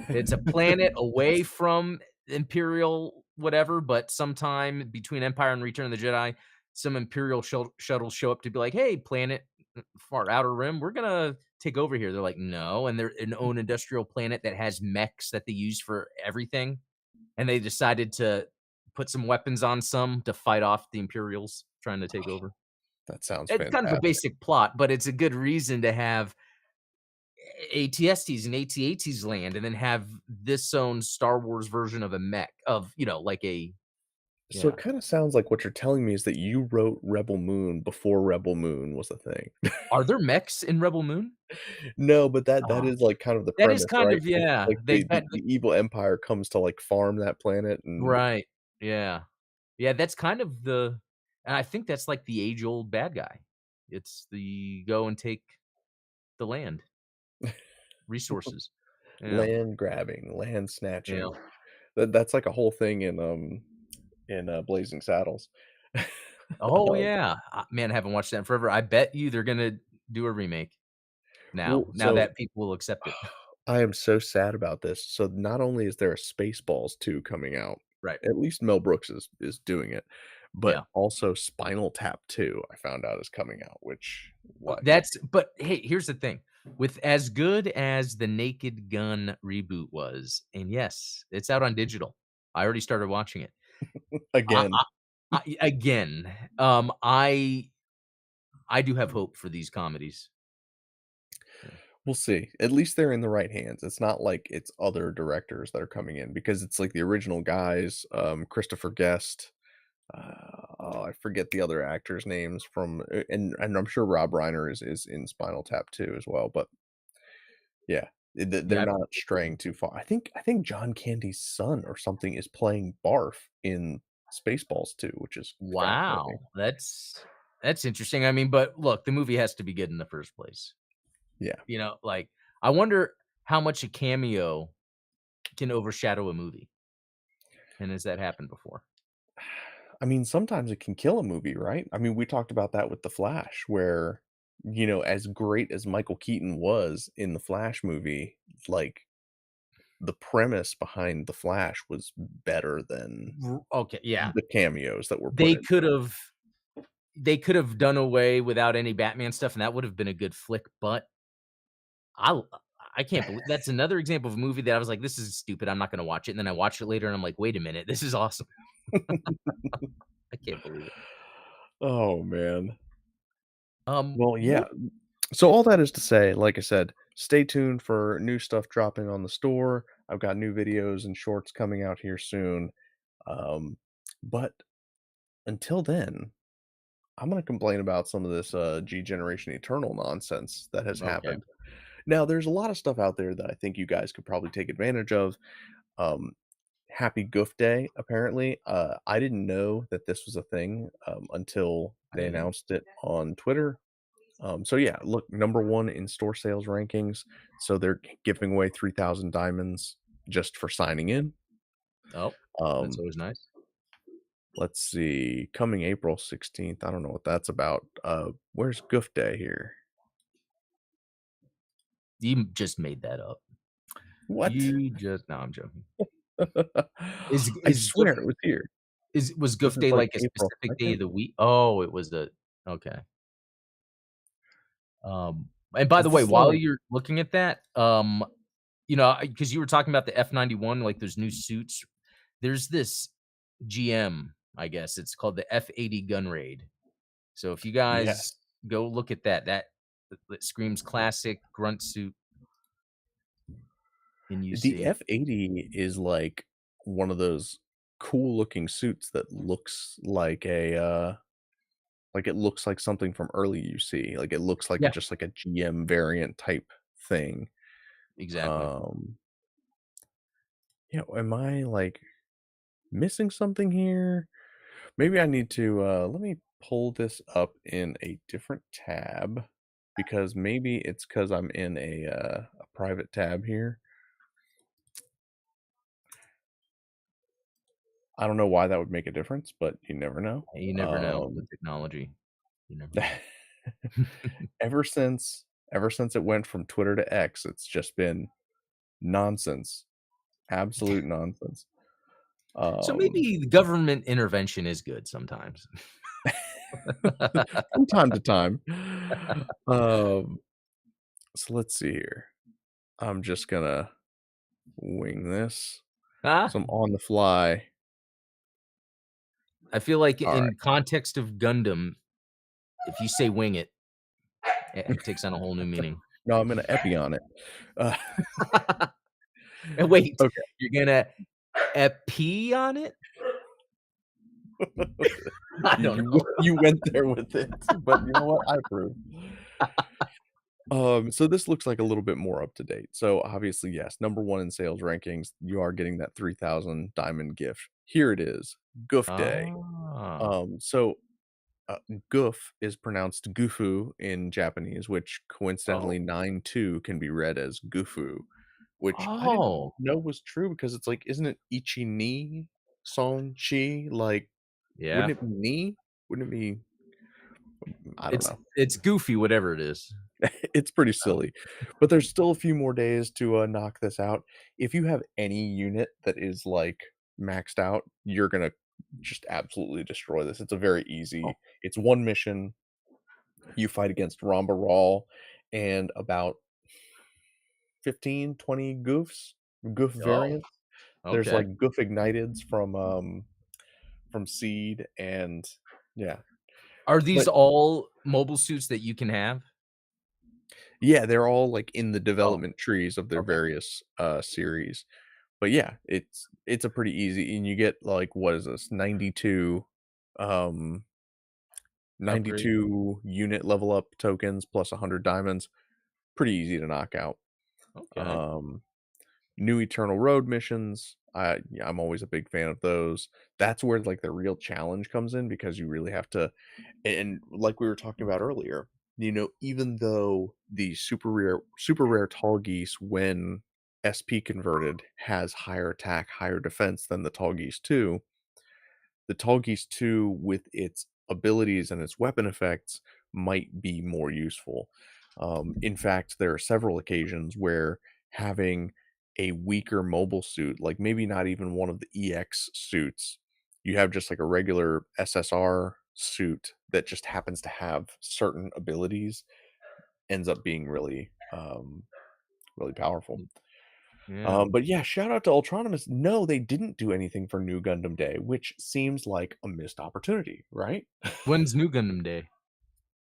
It's a planet away from Imperial whatever, but sometime between Empire and Return of the Jedi, some Imperial shuttles show up to be like, "Hey, planet, far outer rim, we're gonna take over here." They're like, "No," and they're an own industrial planet that has mechs that they use for everything, and they decided to put some weapons on some to fight off the Imperials trying to take over. that sounds It's kind of a fantastic. basic plot, but it's a good reason to have ATSTs and AT-ATs land, and then have this own Star Wars version of a mech of, like a So yeah. it kinda sounds like what you're telling me is that you wrote Rebel Moon before Rebel Moon was a thing. Are there mechs in Rebel Moon? No, but that Ah, is, like, kind of the that is premise, kind right? of Like, yeah, they the evil empire comes to, like, farm that planet and right, yeah. Yeah, that's kind of the and I think that's like the age-old bad guy. It's the go and take the land, resources. Yeah, land grabbing, land yeah. snatching. That's like a whole thing in, Blazing Saddles. Oh, Um, yeah. Man, I haven't watched that in forever. I bet you they're gonna do a remake well, now so that people will accept it. I am so sad about this. So not only is there a Spaceballs 2 coming out, Right. at least Mel Brooks is doing it, but Yeah. also Spinal Tap 2, I found out is coming out, which, like, But hey, here's the thing. With as good as the Naked Gun reboot was, and yes, it's out on digital. I already started watching it. I again, again, I do have hope for these comedies. Yeah. we'll see. At least they're in the right hands. It's not like it's other directors that are coming in because it's like the original guys, Christopher Guest, oh, I forget the other actors' names from, and I'm sure Rob Reiner is in Spinal Tap too as well, but yeah, they're Yeah, not straying too far. I think John Candy's son or something is playing Barf in Spaceballs too, which is fascinating. wow, that's interesting. I mean, but look, the movie has to be good in the first place. Yeah. Like, I wonder how much a cameo can overshadow a movie, and has that happened before? I mean, sometimes it can kill a movie, right? I mean, we talked about that with The Flash, where, as great as Michael Keaton was in the Flash movie, like, the premise behind The Flash was better than Okay, yeah. the cameos that were put They into it. could've they could've done away without any Batman stuff, and that would've been a good flick, but I l I can't believe that's another example of a movie that I was like, "This is stupid, I'm not gonna watch it," and then I watched it later and I'm like, "Wait a minute, this is awesome." I can't believe it. Oh, man. Well, yeah. What So all that is to say, like I said, stay tuned for new stuff dropping on the store. I've got new videos and shorts coming out here soon. Um, but until then, I'm gonna complain about some of this G Generation Eternal nonsense that has okay. happened. Now, there's a lot of stuff out there that I think you guys could probably take advantage of. Um, Happy Goof Day, apparently. I didn't know that this was a thing until I they didn't announced it on Twitter. So yeah, look, number one in store sales rankings. So they're giving away 3,000 diamonds just for signing in. oh, that's Um, always nice. let's see, coming April 16th. I don't know what that's about. Where's Goof Day here? You just made that up. What? You just no, I'm joking. I Is Goof swear it was here. was This Goof is Day like like a April specific day 2nd. of the week? Oh, it was the okay. And by Is the way, this while like you're looking at that, because you were talking about the F-91, like those new suits, there's this GM, I guess it's called the F-80 Gun Raid. So if you guys yes. Go look at that. That screams classic grunt suit in The UC. F-80 is, like, one of those cool-looking suits that looks like, it looks like something from early UC, like, it looks like Yeah, just like a GM variant type thing. exactly. Um, am I, like, missing something here? Maybe I need to, let me pull this up in a different tab, because maybe it's because 'cause I'm in a private tab here. I don't know why that would make a difference, but you never know. You never know with technology. You never know. Ever since it went from Twitter to X, it's just been nonsense, absolute nonsense. So Um, maybe the government intervention is good sometimes. from time to time. Um, so let's see here. I'm just gonna wing this. Huh? So I'm on the fly. I feel like All right. in context of Gundam, if you say "wing it," it takes on a whole new meaning. No, I'm gonna epi on it. Uh, And wait, okay. you're gonna pee on it? I don't You know. you went there with it, but you know what? I approve. So this looks like a little bit more up to date. So obviously, yes, number one in sales rankings, you are getting that 3,000 diamond gift. Here it is, Goof Day. Ah. So goof is pronounced gufu in Japanese, which Oh. coincidentally 9-2 can be read as gufu, which I didn't Oh. know was true because it's like, isn't it ichi ni son chi? Like, Yeah. wouldn't it be ni? Wouldn't it be? I don't It's know. it's goofy, whatever it is. It's pretty Oh. silly, but there's still a few more days to, knock this out. If you have any unit that is, like, maxed out, you're gonna just absolutely destroy this. It's a very Oh. easy it's 1 mission, you fight against Ramba Ral and about 15, 20 goofs, goof Oh, variants. There's, okay. like, goof igniteds from Seed and yeah. Are these But all mobile suits that you can have? yeah, they're all, like, in the Oh, development trees of their okay. various, series. But yeah, it's a pretty easy and you get, like, what is this? Um, Upgrade. 92 unit level up tokens plus 100 diamonds. Pretty easy to knock out. Okay. Um, New Eternal Road missions, yeah, I'm always a big fan of those. That's where, like, the real challenge comes in because you really have to and like we were talking about earlier, even though the super rare tall geese when SP converted has higher attack, higher defense than the tall geese 2, the tall geese 2 with its abilities and its weapon effects might be more useful. In fact, there are several occasions where having a weaker mobile suit, like maybe not even one of the EX suits, you have just like a regular SSR suit that just happens to have certain abilities, ends up being really powerful. Mm, yeah. But yeah, shout out to Ultronymous. No, they didn't do anything for New Gundam Day, which seems like a missed opportunity, right? When's New Gundam Day?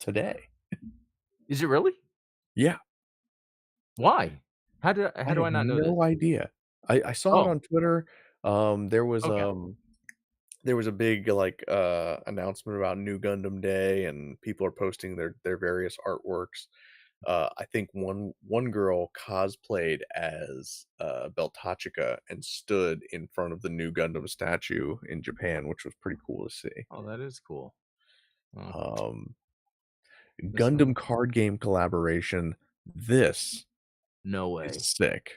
Today. Is it really? Yeah, Why? I How do have I not know this? no idea. I saw it Oh, on Twitter. There was okay. there was a big like announcement about New Gundam Day, and people are posting their various artworks. I think one girl cosplayed as Beltachika and stood in front of the New Gundam statue in Japan, which was pretty cool to see. Oh, that is cool. Oh, Um, this one? Gundam card game collaboration. This No is way. sick.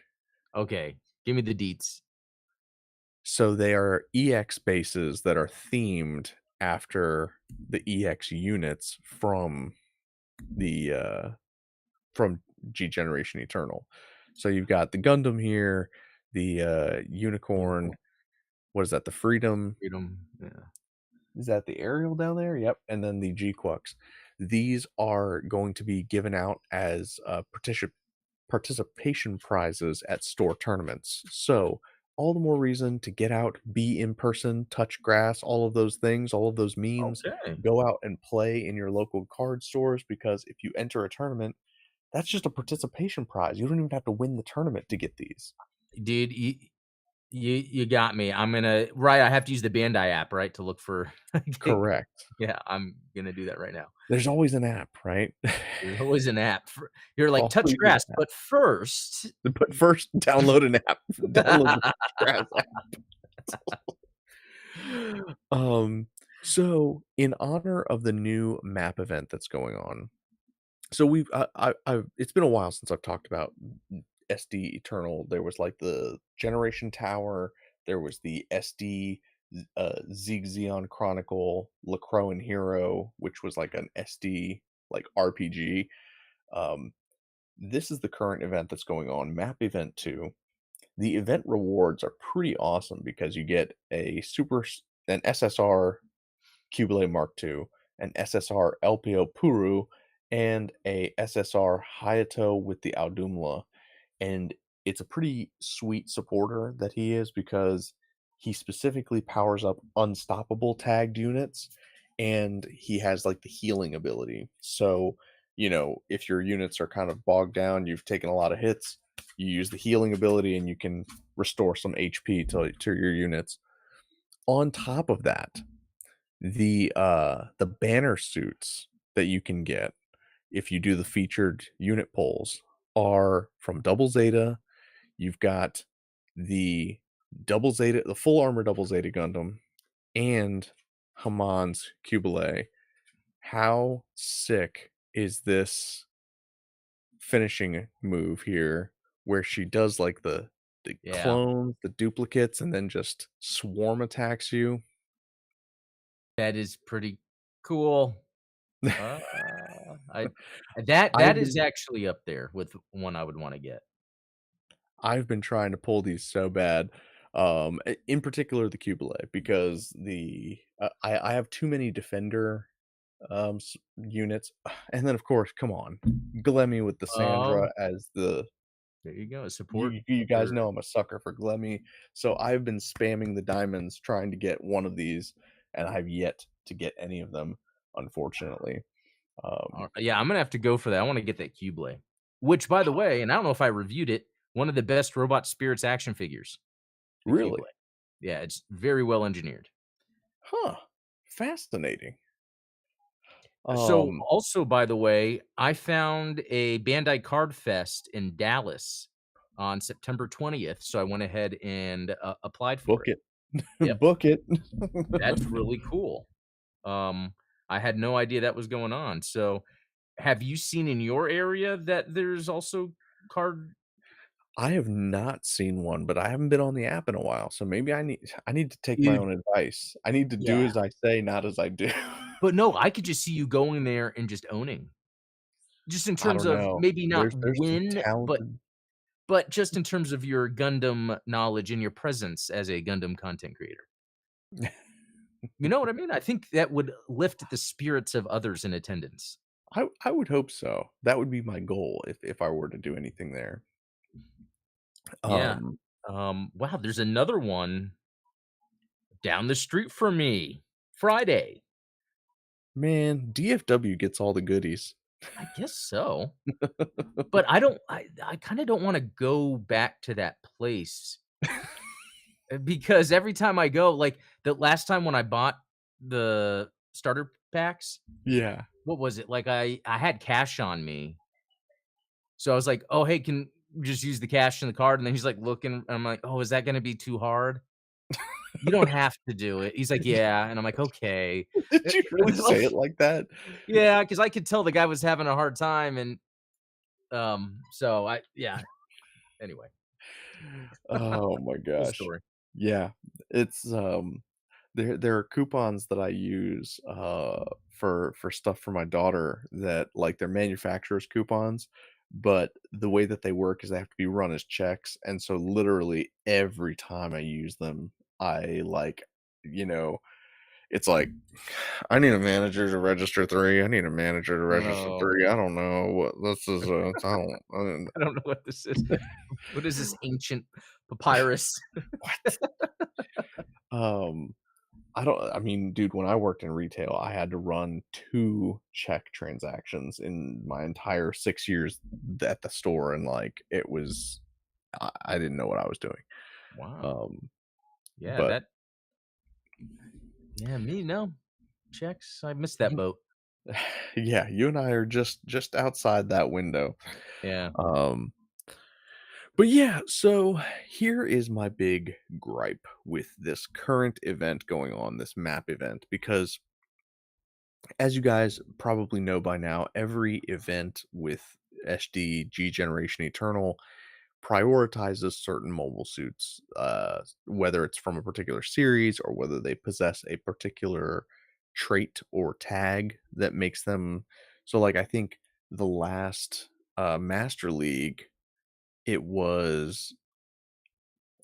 Okay, give me the deets. So they are EX bases that are themed after the EX units the from G Generation Eternal. So you've got the Gundam here, the Unicorn. Unicorn What is that? The Freedom. Freedom, yeah. Is that the Ariel down there? Yep. And then the G Quux. These are going to be given out as participation prizes at store tournaments. So all the more reason to get out, be in person, touch grass, all of those things, all of those memes. Okay. Go out and play in your local card stores because if you enter a tournament, that's just a participation prize. You don't even have to win the tournament to get these. Dude, you got me. I'm gonna right, I have to use the Bandai app, right, to look for Correct. yeah, I'm gonna do that right now. There's always an app, right? There's always an app for you're like, "Touch Always an grass," app. but first But first, download an app. Download the touch grass app. So in honor of the new map event that's going on, so we've I've it's been a while since I've talked about SD Eternal. There was like the Generation Tower, there was the SD Xeon Chronicle, Lacroix Hero, which was like an SD like RPG. Um, this is the current event that's going on, Map Event 2. The event rewards are pretty awesome because you get an SSR Cubile Mark II, an SSR LPO Puru, and a SSR Hayato with the Audumla. And it's a pretty sweet supporter that he is because he specifically powers up unstoppable tagged units and he has like the healing ability. So, if your units are kind of bogged down, you've taken a lot of hits, you use the healing ability and you can restore some HP to your units. On top of that, the banner suits that you can get if you do the featured unit polls are from Double Zeta. You've got the the full armor Double Zeta Gundam, and Haman's Cubile. How sick is this finishing move here where she does like the Yeah, clones, the duplicates, and then just swarm attacks you? that is pretty cool. Uh, I that I've is been actually up there with one I would wanna get. I've been trying to pull these so bad, in particular the Cubile because I have too many defender units, and then of course, come on, Glemmy with the Oh, Sandra as the there you go, support you guys for know I'm a sucker for Glemmy, so I've been spamming the diamonds trying to get one of these, and I've yet to get any of them, unfortunately. Um, yeah, I'm gonna have to go for that. I wanna get that Cubelay, which, by the way, and I don't know if I reviewed it, one of the best Robot Spirits action figures, the really? Cubelay. Yeah, it's very well engineered. Huh. Fascinating. So, Um, also, by the way, I found a Bandai Card Fest in Dallas on September 20th, so I went ahead and, applied for book it. it. Yep, Book it. that's really cool. Um, I had no idea that was going on. So, have you seen in your area that there's also card I have not seen one, but I haven't been on the app in a while, so maybe I need to take my dude, own advice. I need to do yeah. as I say, not as I do. But no, I could just see you going there and just owning. Just in I terms don't of know. maybe not There's some win, talented but just in terms of your Gundam knowledge and your presence as a Gundam content creator. You know what I mean? I think that would lift the spirits of others in attendance. I would hope so. That would be my goal if I were to do anything there. Yeah. Um, Wow, there's another one down the street from me. Friday. man, DFW gets all the goodies. I guess so. But I kinda don't wanna go back to that place, because every time I go, like, the last time when I bought the starter packs, Yeah. what was it? Like, I had cash on me, so I was like, "Oh, hey, can just use the cash in the card," and then he's, like, looking, and I'm like, "Oh, is that gonna be too hard?" "You don't have to do it." He's like, "Yeah," and I'm like, "Okay." Did you really say it like that? Yeah, because I could tell the guy was having a hard time, and, so yeah, anyway, Oh my cool gosh. story. Yeah. It's, there are coupons that I use, for stuff for my daughter that, like, they're manufacturer's coupons, but the way that they work is they have to be run as checks, and so literally every time I use them, I, like, you know It's like, I need a manager to register 3. I need a manager to register Oh, 3. I don't know what this is. I don't. I don't know what this is. What is this ancient papyrus? What? Um, I don't. I mean, dude, when I worked in retail, I had to run 2 check transactions in my entire 6 years at the store, and like it was, I didn't know what I was doing. Wow. Um, Yeah, but that yeah, me, no. Checks, I missed that you, boat. yeah, you and I are just outside that window. Yeah. Um, but yeah, so here is my big gripe with this current event going on, this map event, because as you guys probably know by now, every event with SD G Generation Eternal prioritizes certain mobile suits, whether it's from a particular series or whether they possess a particular trait or tag that makes them. So, like, I think the last Master League, it was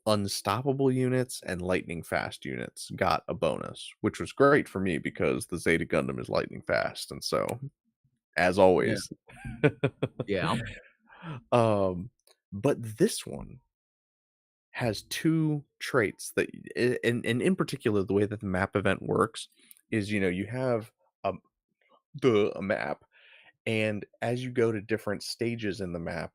unstoppable units and lightning fast units got a bonus, which was great for me because the Zeta Gundam is lightning fast. And so, as Yeah. always, Yeah. um, but this one has 2 traits that and in particular, the way that the map event works is, you have a a map, and as you go to different stages in the map,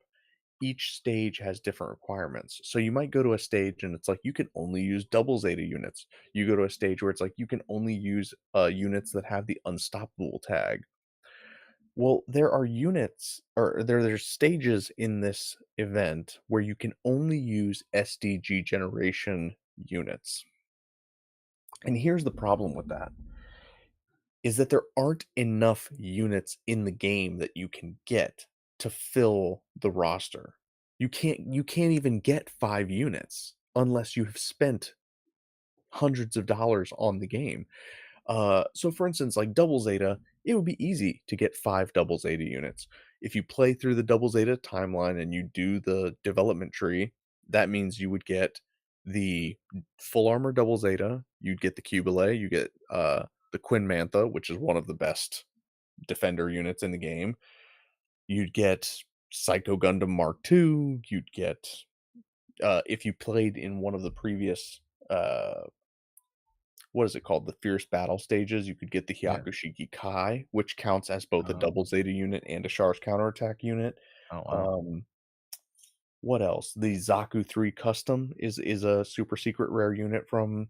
each stage has different requirements. So you might go to a stage and it's like you can only use double Zeta units. You go to a stage where it's like you can only use, units that have the unstoppable tag. Well, there are units or there's stages in this event where you can only use SDG generation units. And here's the problem with that is that there aren't enough units in the game that you can get to fill the roster. You can't even get 5 units unless you have spent hundreds of dollars on the game. So for instance, like Double Zeta, it would be easy to get 5 Double Zeta units. If you play through the Double Zeta timeline and you do the development tree, that means you would get the full armor Double Zeta, you'd get the Cubile, you get the Quinn Mantha, which is one of the best defender units in the game. You'd get Psycho Gundam Mark II, you'd get if you played in one of the previous what is it called? The Fierce Battle stages, you could get the Yeah. Hyakushiki Kai, which counts as both a Oh, double Zeta unit and a Char's counterattack unit. oh, wow. Um, what else? The Zaku 3 Custom is a super secret rare unit from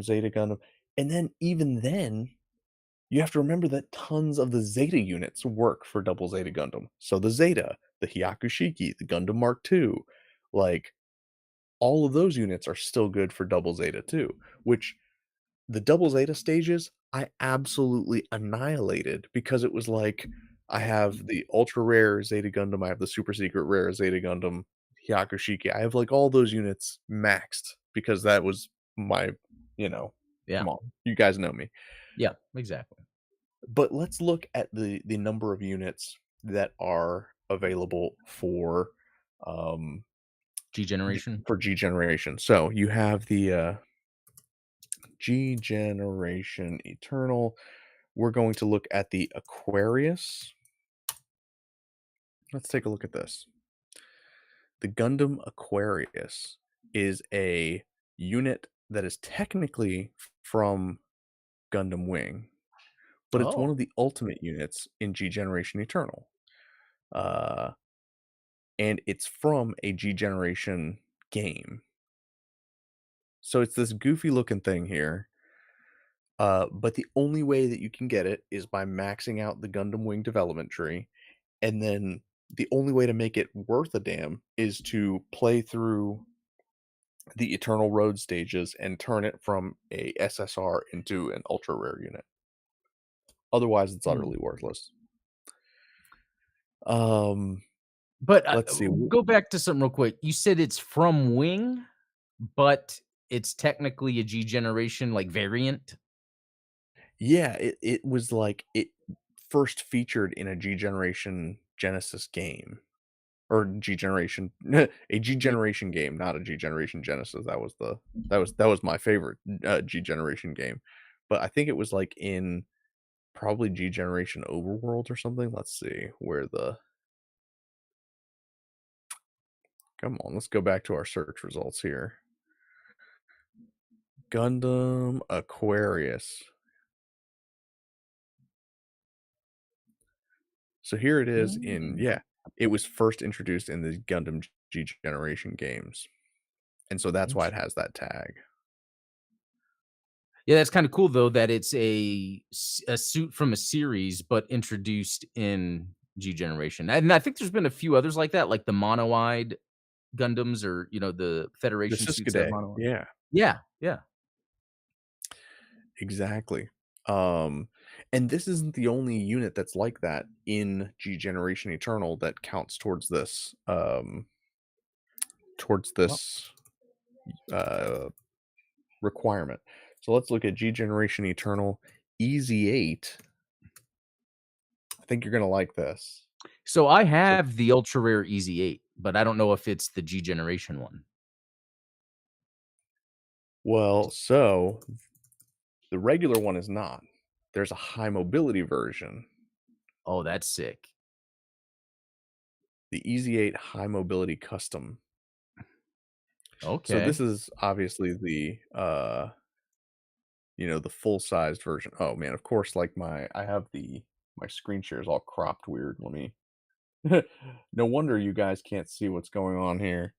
Zeta Gundam. And then even then, you have to remember that tons of the Zeta units work for double Zeta Gundam. So the Zeta, the Hyakushiki, the Gundam Mark II, like all of those units are still good for double Zeta too, which the double Zeta stages, I absolutely annihilated because it was like, I Y have the ultra rare Zeta Gundam, I have the super secret rare Zeta Gundam, Hyakushiki. I have like all those units maxed because that was my, you know, yeah. come on, you guys know me. Yeah, exactly. But let's look at the number of units that are available um G generation? for G generation. So you have the G generation Eternal. We're going to look at the Aquarius. Let's take a look at this. The Gundam Aquarius is a unit that is technically from Gundam Wing, but it's one Oh, of the ultimate units in G Generation Eternal. Uh, and it's from a G Generation game. So it's this goofy looking thing here. But the only way that you can get it is by maxing out the Gundam Wing development tree. And then the only way to make it worth a damn is to play through the Eternal Road stages and turn it from a SSR into an ultra rare unit. Otherwise, it's hmm. utterly worthless. Um, But, let's see. go back to something real quick. You said it's from Wing, but it's technically a G generation, like, variant? Yeah, it was like it first featured in a G Generation Genesis game. Or G Generation a G Yeah. Generation game, not a G Generation Genesis. That was my favorite, G Generation game. but I think it was, like, in probably G Generation Overworld or something. Let's see where the come on, let's go back to our search results here. Gundam Aquarius. So here it is in Mm. yeah, it was first introduced in the Gundam G Generation games, and so that's why it has that tag. Yeah, that's kinda cool though that it's a suit from a series, but introduced in G Generation, and I think there's been a few others like that, like the mono-eyed Gundams or, the The Federation suits that have Siskaday, mono. yeah, Yeah, yeah. exactly. Um, and this isn't the only unit that's like that in G Generation Eternal that counts towards Well, this, uh, requirement. So let's look at G Generation Eternal EZ8. I think you're gonna like this. so I So have the ultra rare Easy 8, but I don't know if it's the G Generation one. so the regular one is not. There's a high mobility version, Oh, that's sick. the EZ8 High Mobility Custom. So Okay. this is obviously the full-sized version. Oh man, of course, like I have my screen share is all cropped weird. Let me no wonder you guys can't see what's going on here.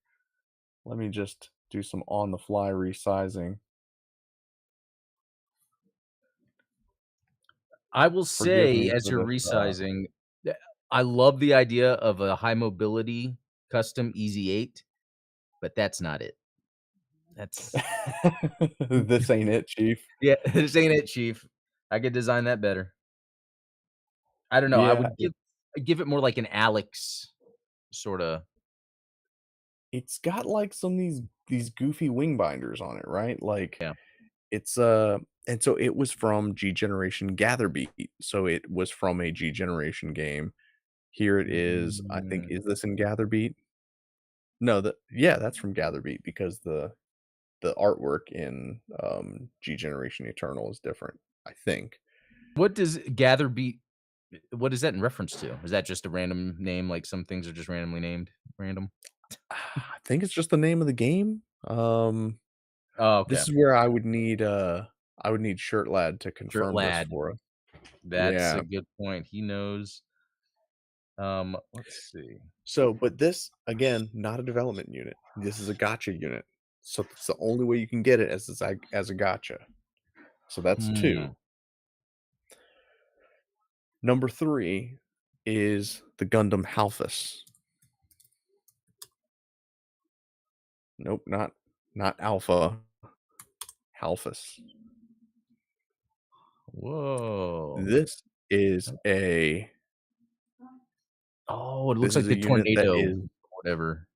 Let me just do some on the fly resizing. I will Forgive say, me as for you're this. resizing, that I love the idea of a high mobility custom Easy 8, but that's not it. That's This ain't it, Chief. yeah, this ain't it, chief. I could design that better. I don't know, I Yeah, would give it more like an Alex sorta. it's got like some of these goofy wing binders on it, right? Like Yeah. it's and so it was from G Generation Gather Beat. So it was from a G Generation game. Here it is. I think Mm. is this in Gather Beat? No, yeah, that's from Gather Beat because the artwork in G Generation Eternal is different, I think. What does gather be what is that in reference to? Is that just a random name, like some things are just randomly named random? I think it's just the name of the game. Oh, okay. This is where I would need Shirt Lad to Shirt confirm this lad. for us. That's Yeah. a good point. He knows. Let's see. So, but this again, not a development unit. This is a gotcha unit. So it's the only way you can get it as a gotcha. So that's Hmm. 2. Number 3 is the Gundam Halphus. Nope, not Alpha, Halphus. Whoa. This is a Oh, it looks this like is a the unit that tornado, is whatever.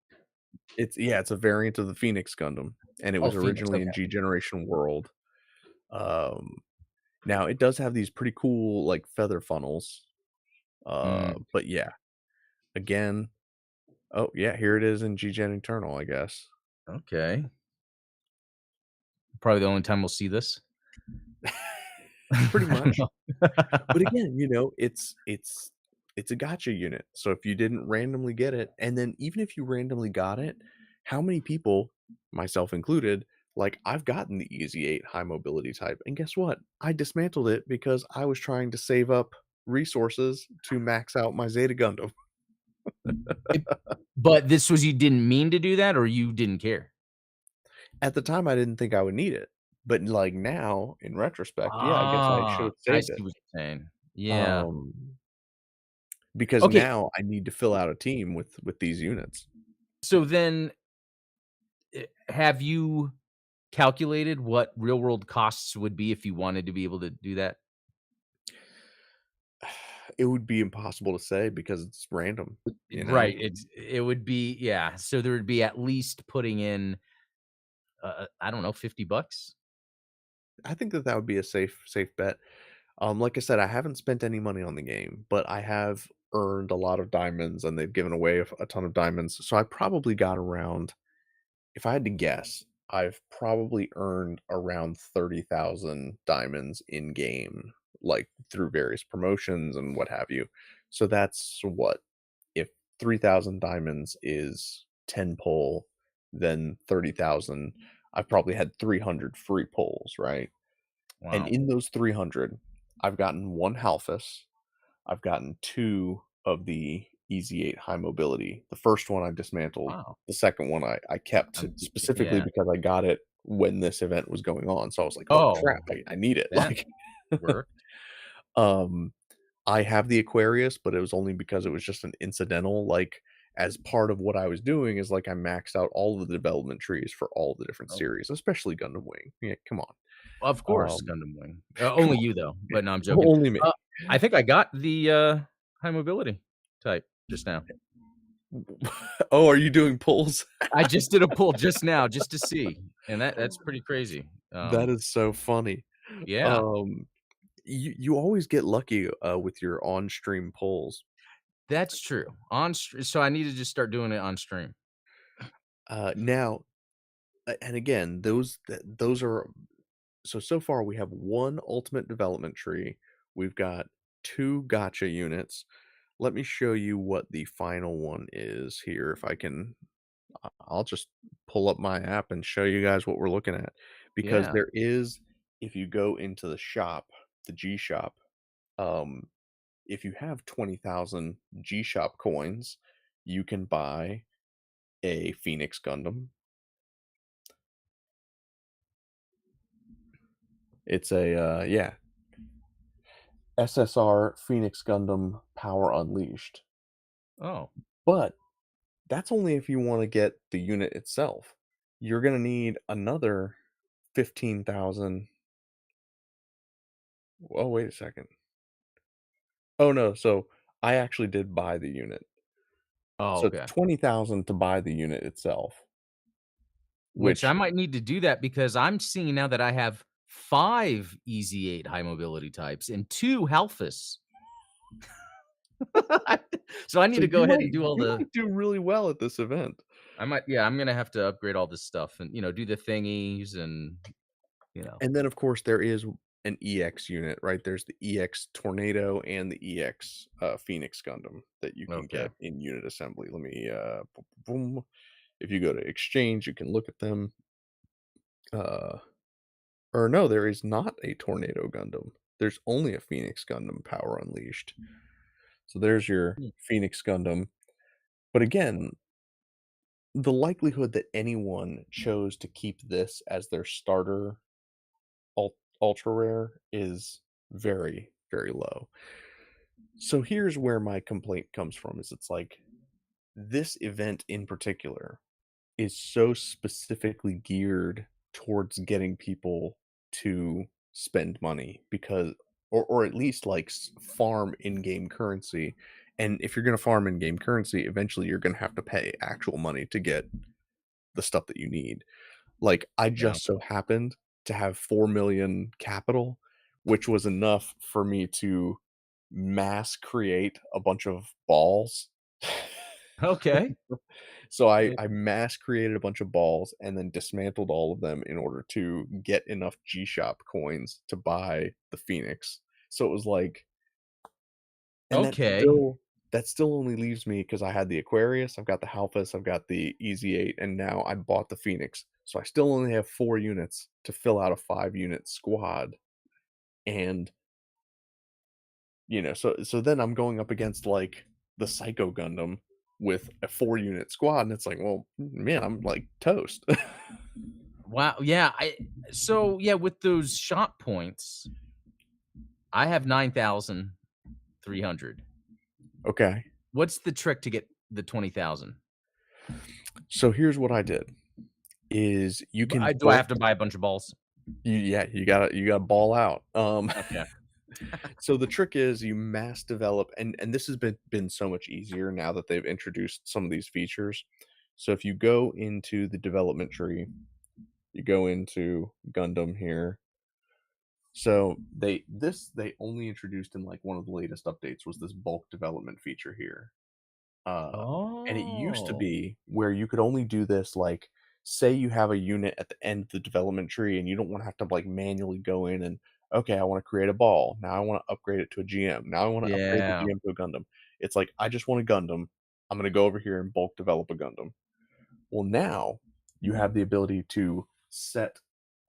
it's a variant of the Phoenix Gundam, and it Oh, was Phoenix, originally okay. in G Generation World. Um, Now it does have these pretty cool like feather funnels. Mm, But yeah, again, oh yeah, here it is in G Gen Eternal, I guess. okay. Probably the only time we'll see this. Pretty I don't much. know. But again, it's a gotcha unit. So if you didn't randomly get it, and then even if you randomly got it, how many people, myself included, like I've gotten the Easy 8 high mobility type, and guess what? I dismantled it because I was trying to save up resources to max out my Zeta Gundam. It but this was you didn't mean to do that or you didn't care? At the time, I didn't think I would need it, but like now, in retrospect, yeah, I guess I should Ah, have I saved it. see what you're saying. Yeah. Um, because Okay, now I need to fill out a team with these units. so then, have you calculated what real world costs would be if you wanted to be able to do that? It would be impossible to say because it's random, you know? Right, it would be yeah, so there would be at least putting in, I don't know, 50 bucks? I think that would be a safe bet. Like I said, I haven't spent any money on the game, but I have earned a lot of diamonds, and they've given away a ton of diamonds, so I probably got around if I had to guess, I've probably earned around 30,000 diamonds in game, like through various promotions and what have you. So that's what, if 3,000 diamonds is 10 pull, then 30,000, I've probably had 300 free pulls, right? And Wow. in those 300, I've gotten one Halphus, I've gotten 2 of the Easy 8 high mobility. The first one I dismantled, Wow. the second one I kept I'm keeping it, specifically yeah. because I got it when this event was going on, so I was like, "Oh, crap, Oh, I need it." that worked. Um, I have the Aquarius, but it was only because it was just an incidental, like, as part of what I was doing is, like, I maxed out all of the development trees for all the different Oh, series, especially Gundam Wing. Yeah, come on. of course, Um, Gundam Wing. come Only on. you though, but no, I'm joking. Only me. Uh, I think I got the, high mobility type just now. Oh, are you doing pulls? I just did a pull just now just to see, and that's pretty crazy. That is so funny. Yeah, Um, you always get lucky, with your on-stream pulls. that's true. So I need to just start doing it on stream. Now, and again, those are so far we have 1 ultimate development tree, we've got 2 gotcha units. Let me show you what the final one is here if I can. I'll just pull up my app and show you guys what we're looking at, because Yeah. there is, if you go into the shop, the G Shop, um, if you have 20,000 G Shop coins, you can buy a Phoenix Gundam. It's a, yeah, SSR Phoenix Gundam Power Unleashed. Oh, But that's only if you wanna get the unit itself. You're gonna need another 15,000. Oh, wait a second. Oh, no, so I actually did buy the unit. oh, So it's okay. 20,000 to buy the unit itself, Which I which might need to do that because I'm seeing now that I have 5 Easy 8 high mobility types and 2 Halphus. So I need so to go you ahead might and do all you the might do really well at this event. I might yeah, I'm gonna have to upgrade all this stuff and, do the thingies and, you know. And then, of course, there is an EX unit, right? There's the EX Tornado and the EX, Phoenix Gundam that you can Okay. get in unit assembly. Let me, boom. If you go to exchange, you can look at them. Uh, or no, there is not a Tornado Gundam. There's only a Phoenix Gundam Power Unleashed. So there's your Hmm. Phoenix Gundam. But again, the likelihood that anyone chose to keep this as their starter ultra rare is very, very low. So here's where my complaint comes from, is it's like this event in particular is so specifically geared towards getting people to spend money, because or at least like farm in-game currency. And if you're going to farm in-game currency, eventually you're going to have to pay actual money to get the stuff that you need. Like, I Yeah. just so happened to have 4,000,000 capital, which was enough for me to mass create a bunch of balls. Okay. So I Eh, I mass created a bunch of balls and then dismantled all of them in order to get enough G-Shop coins to buy the Phoenix. So it was like, and okay. that still only leaves me, because I had the Aquarius, I've got the Halphus, I've got the Easy 8, and now I bought the Phoenix. So I still only have 4 units to fill out a 5-unit squad, and, so then I'm going up against, like, the Psycho Gundam with a 4-unit squad, and it's like, well, man, I'm, like, toast. Wow, yeah, yeah, with those shop points, I have 9,300. Okay. What's the trick to get the 20,000? So here's what I did, is you can Do I both have to buy a bunch of balls? yeah, you gotta ball out. Okay. So the trick is you mass develop, and this has been so much easier now that they've introduced some of these features. So if you go into the development tree, you go into Gundam here. So they only introduced in like one of the latest updates was this bulk development feature here. Uh and it used to Oh, be where you could only do this like say you have a unit at the end of the development tree and you don't want to have to like manually go in and okay, I want to create a ball. Now I want to upgrade it to a GM. Now I want to upgrade the Yeah. GM to a Gundam. It's like I just want a Gundam. I'm going to go over here and bulk develop a Gundam. Well, now you have the ability to set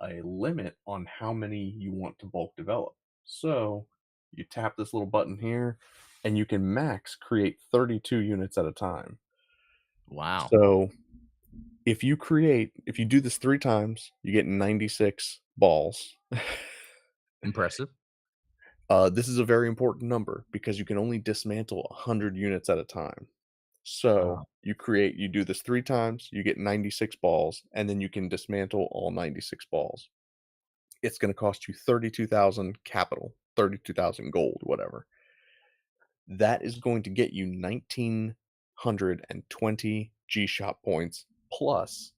a limit on how many you want to bulk develop. So you tap this little button here and you can max create 32 units at a time. Wow. So if you do this 3 times, you get 96 balls. Impressive. This is a very important number because you can only dismantle 100 units at a time. So, Oh, you do this 3 times, you get 96 balls, and then you can dismantle all 96 balls. It's gonna cost you 32,000 capital, 32,000 gold, whatever. That is going to get you 1,920 G-Shop points plus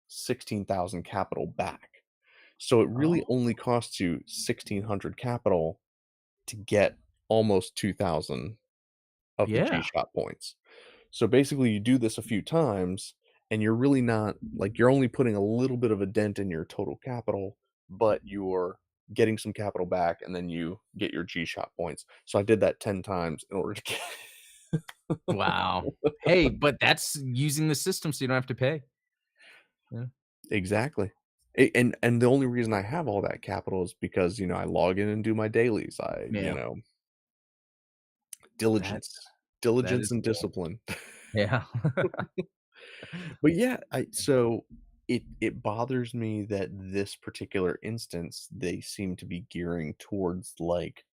16,000 capital back. So it really oh, only costs you 1,600 capital to get almost 2,000 of the yeah. G-Shop points. So basically, you do this a few times, and you're really not like you're only putting a little bit of a dent in your total capital, but you're getting some capital back, and then you get your G-Shop points. So I did that 10 times in order to get Wow. Hey, but that's using the system so you don't have to pay. Yeah. exactly. And the only reason I have all that capital is because, I log in and do my dailies. Yeah. That's Diligence. that Diligence is and cool. discipline. Yeah. But yeah, it bothers me that this particular instance, they seem to be gearing towards, like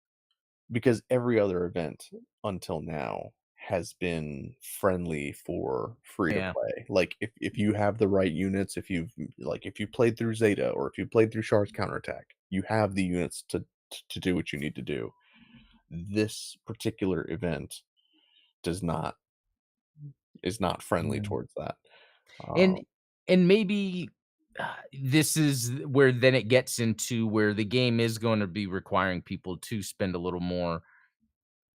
because every other event until now has been friendly for free to Yeah. play. Like, if you have the right units, if you played through Zeta or if you played through Char's Counterattack, you have the units to do what you need to do. This particular event does not is not friendly Yeah. towards that. And Um, maybe, this is where then it gets into where the game is gonna be requiring people to spend a little more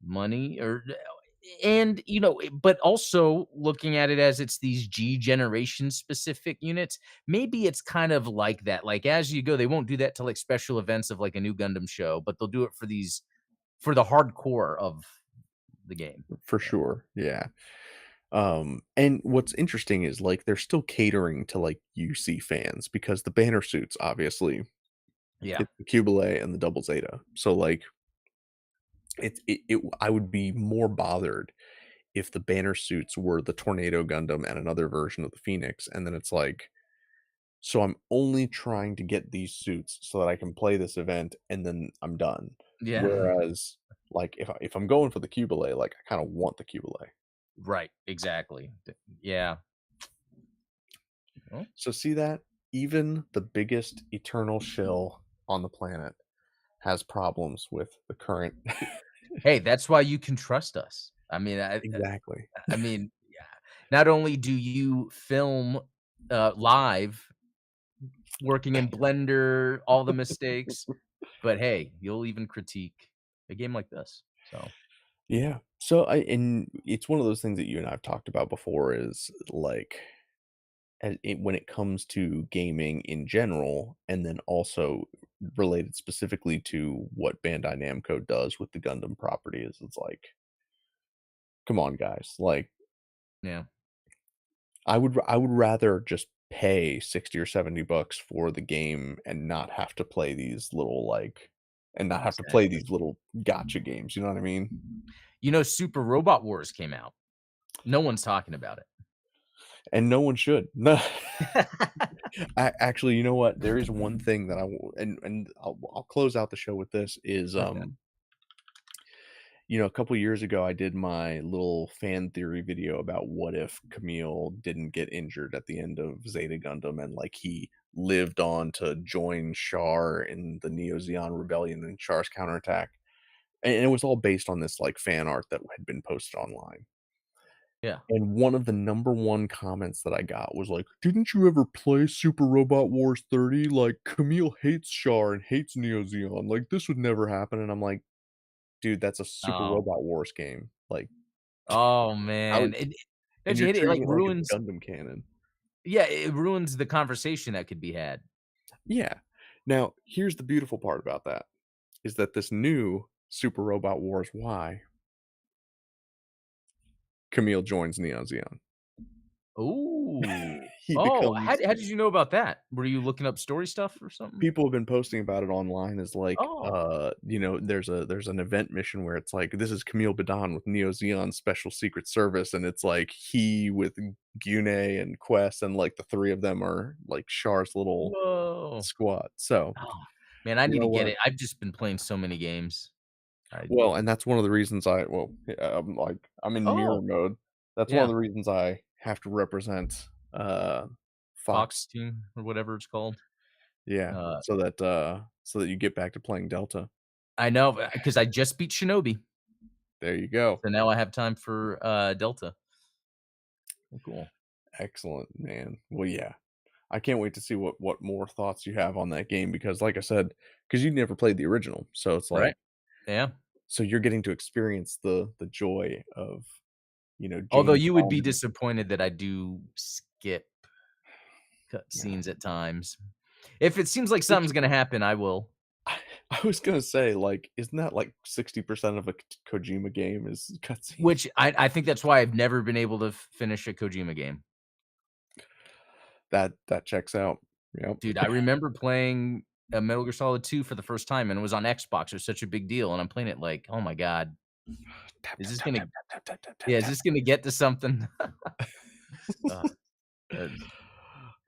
money or and, but also looking at it as it's these G generation specific units, maybe it's kind of like that. Like, as you go, they won't do that to, like, special events of, like, a new Gundam show, but they'll do it for the hardcore of the game. for Yeah. sure, yeah. And what's interesting is, like, they're still catering to, like, UC fans because the banner suits, obviously, Yeah. it's the Cubile and the Double Zeta. So, like, I would be more bothered if the banner suits were the Tornado Gundam and another version of the Phoenix, and then it's like, so I'm only trying to get these suits so that I can play this event, and then I'm done. Yeah. Whereas, like, if I'm going for the Cubile, like, I kinda want the Cubile. Right, exactly. Yeah. Well, So see that? Even the biggest eternal shill on the planet has problems with the current. hey, that's why you can trust us. Exactly. I mean, yeah. Not only do you film, live, working in Blender, all the mistakes, but hey, you'll even critique a game like this. So, Yeah. So and it's one of those things that you and I've talked about before is like when it comes to gaming in general, and then also related specifically to what Bandai Namco does with the Gundam property is it's like, come on, guys. Like, yeah, I would rather just pay 60 or 70 bucks for the game and not have to play these little, like and not have to play exactly. these little gotcha games, you know what I mean? Super Robot Wars came out. No one's talking about And no one should. No. it. Actually, you know what? There is one thing that I w and I'll close out the show with this is, Okay. a couple years ago, I did my little fan theory video about what if Camille didn't get injured at the end of Zeta Gundam and, like, he lived on to join Char in the Neo Zeon Rebellion and Char's counterattack, and it was all based on this, like, fan art that had been posted online. Yeah. And one of the number 1 comments that I got was like, "Didn't you ever play Super Robot Wars 30? Like, Camille hates Char and hates Neo Zeon, like, this would never happen," and I'm like, "Dude, that's a Super Oh. Robot Wars game, like, Oh, how man. would" And and don't you you're hate it? It, like, treating it like it's ruins Gundam canon. Yeah, it ruins the conversation that could be had. Yeah. Now, here's the beautiful part about that, is that this new Super Robot Wars Y, Camille joins Neon Zeon. Ooh. He Oh, becomes how did you know about that? Were you looking up story stuff or something? people have been posting about it online as like, Oh. there's an event mission where it's like, this is Camille Badan with Neo Zeon's special secret service, and it's like he with Gune and Quest, and like the three of them are like Char's little Whoa. squad. So, Oh, man, I you need know to get what? it. I've just been playing so many games. I Well, and that's one of the reasons I'm like, I'm in Oh, mirror mode. That's one of yeah. the reasons I have to represent, Fox Fox. Team or whatever it's called. Yeah, Uh, so that you get back to playing Delta. I know, because I just beat Shinobi, There you go. so now I have time for, Delta. Oh, cool. Excellent, man. Well, yeah. I can't wait to see what more thoughts you have on that game because like I said, because you never played the original, so it's Right. like Yeah. so you're getting to experience the joy of, Although James you would be Bond. disappointed that I do skip Yeah. cutscenes at times. If it seems like Which something's gonna happen, I will. I was gonna say, like, isn't that like 60% of a Kojima game is cutscenes? Which I think that's why I've never been able to finish a Kojima game. That checks out. Yep. Dude, I remember playing a Metal Gear Solid 2 for the first time, and it was on Xbox. It was such a big deal, and I'm playing it like, "Oh my god, Tap, is tap, this tap, gonna tap, tap, tap, tap, tap, yeah, is tap. this gonna get to something?" Ugh, it's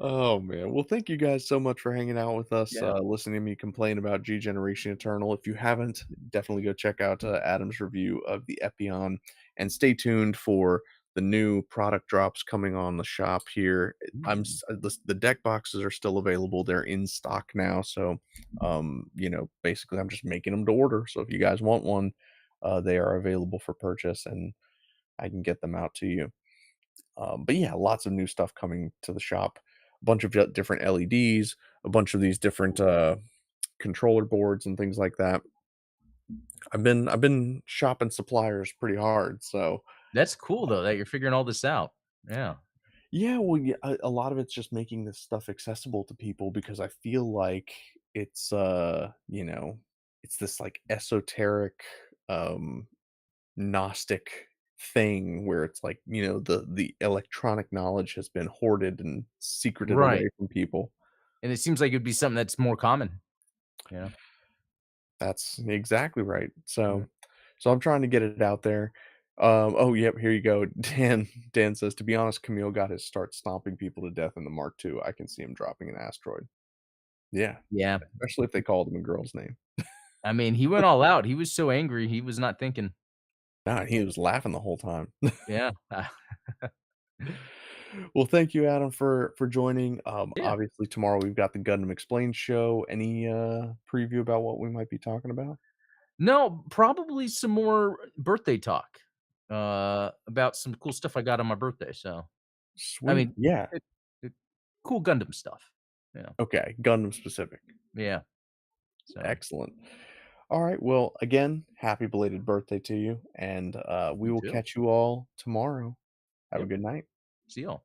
Oh, man. Well, thank you guys so much for hanging out with us, yeah. listening to me complain about G Generation Eternal. If you haven't, definitely go check out Adam's review of the Epion, and stay tuned for the new product drops coming on the shop here. Ooh, The deck boxes are still available; they're in stock now. So, basically, I'm just making them to order. So if you guys want one, they are available for purchase, and I can get them out to you. But yeah, lots of new stuff coming to the shop. A bunch of different LEDs, a bunch of these different controller boards and things like that. I've been shopping suppliers pretty hard, so that's cool though that you're figuring all this out. Yeah. yeah. Well, yeah, a lot of it's just making this stuff accessible to people because I feel like it's it's this like esoteric, um, Gnostic thing where it's like the electronic knowledge has been hoarded and secreted away Right, from people. and it seems like it'd be something that's more common, you know? That's exactly right. Yeah. So I'm trying to get it out there. Oh, yep, here you go. Dan says, to be honest, Camille got his start stomping people to death in the Mark II. I can see him dropping an asteroid. Yeah, Yeah. especially if they called him a girl's name. I mean, he went all out. He was so angry, he was not thinking. Nah, he was laughing the whole time. Yeah. Well, thank you, Adam, for joining. Yeah. Obviously, tomorrow we've got the Gundam Explained show. Any preview about what we might be talking about? No, probably some more birthday talk, about some cool stuff I got on my birthday, so I Sweet. mean, Yeah. it it cool Gundam stuff, yeah, Okay. Gundam specific. yeah, so Excellent. All right. Well, again, happy belated birthday to you, and we you will too. catch you all tomorrow. Have a Yep, good night. see y'all.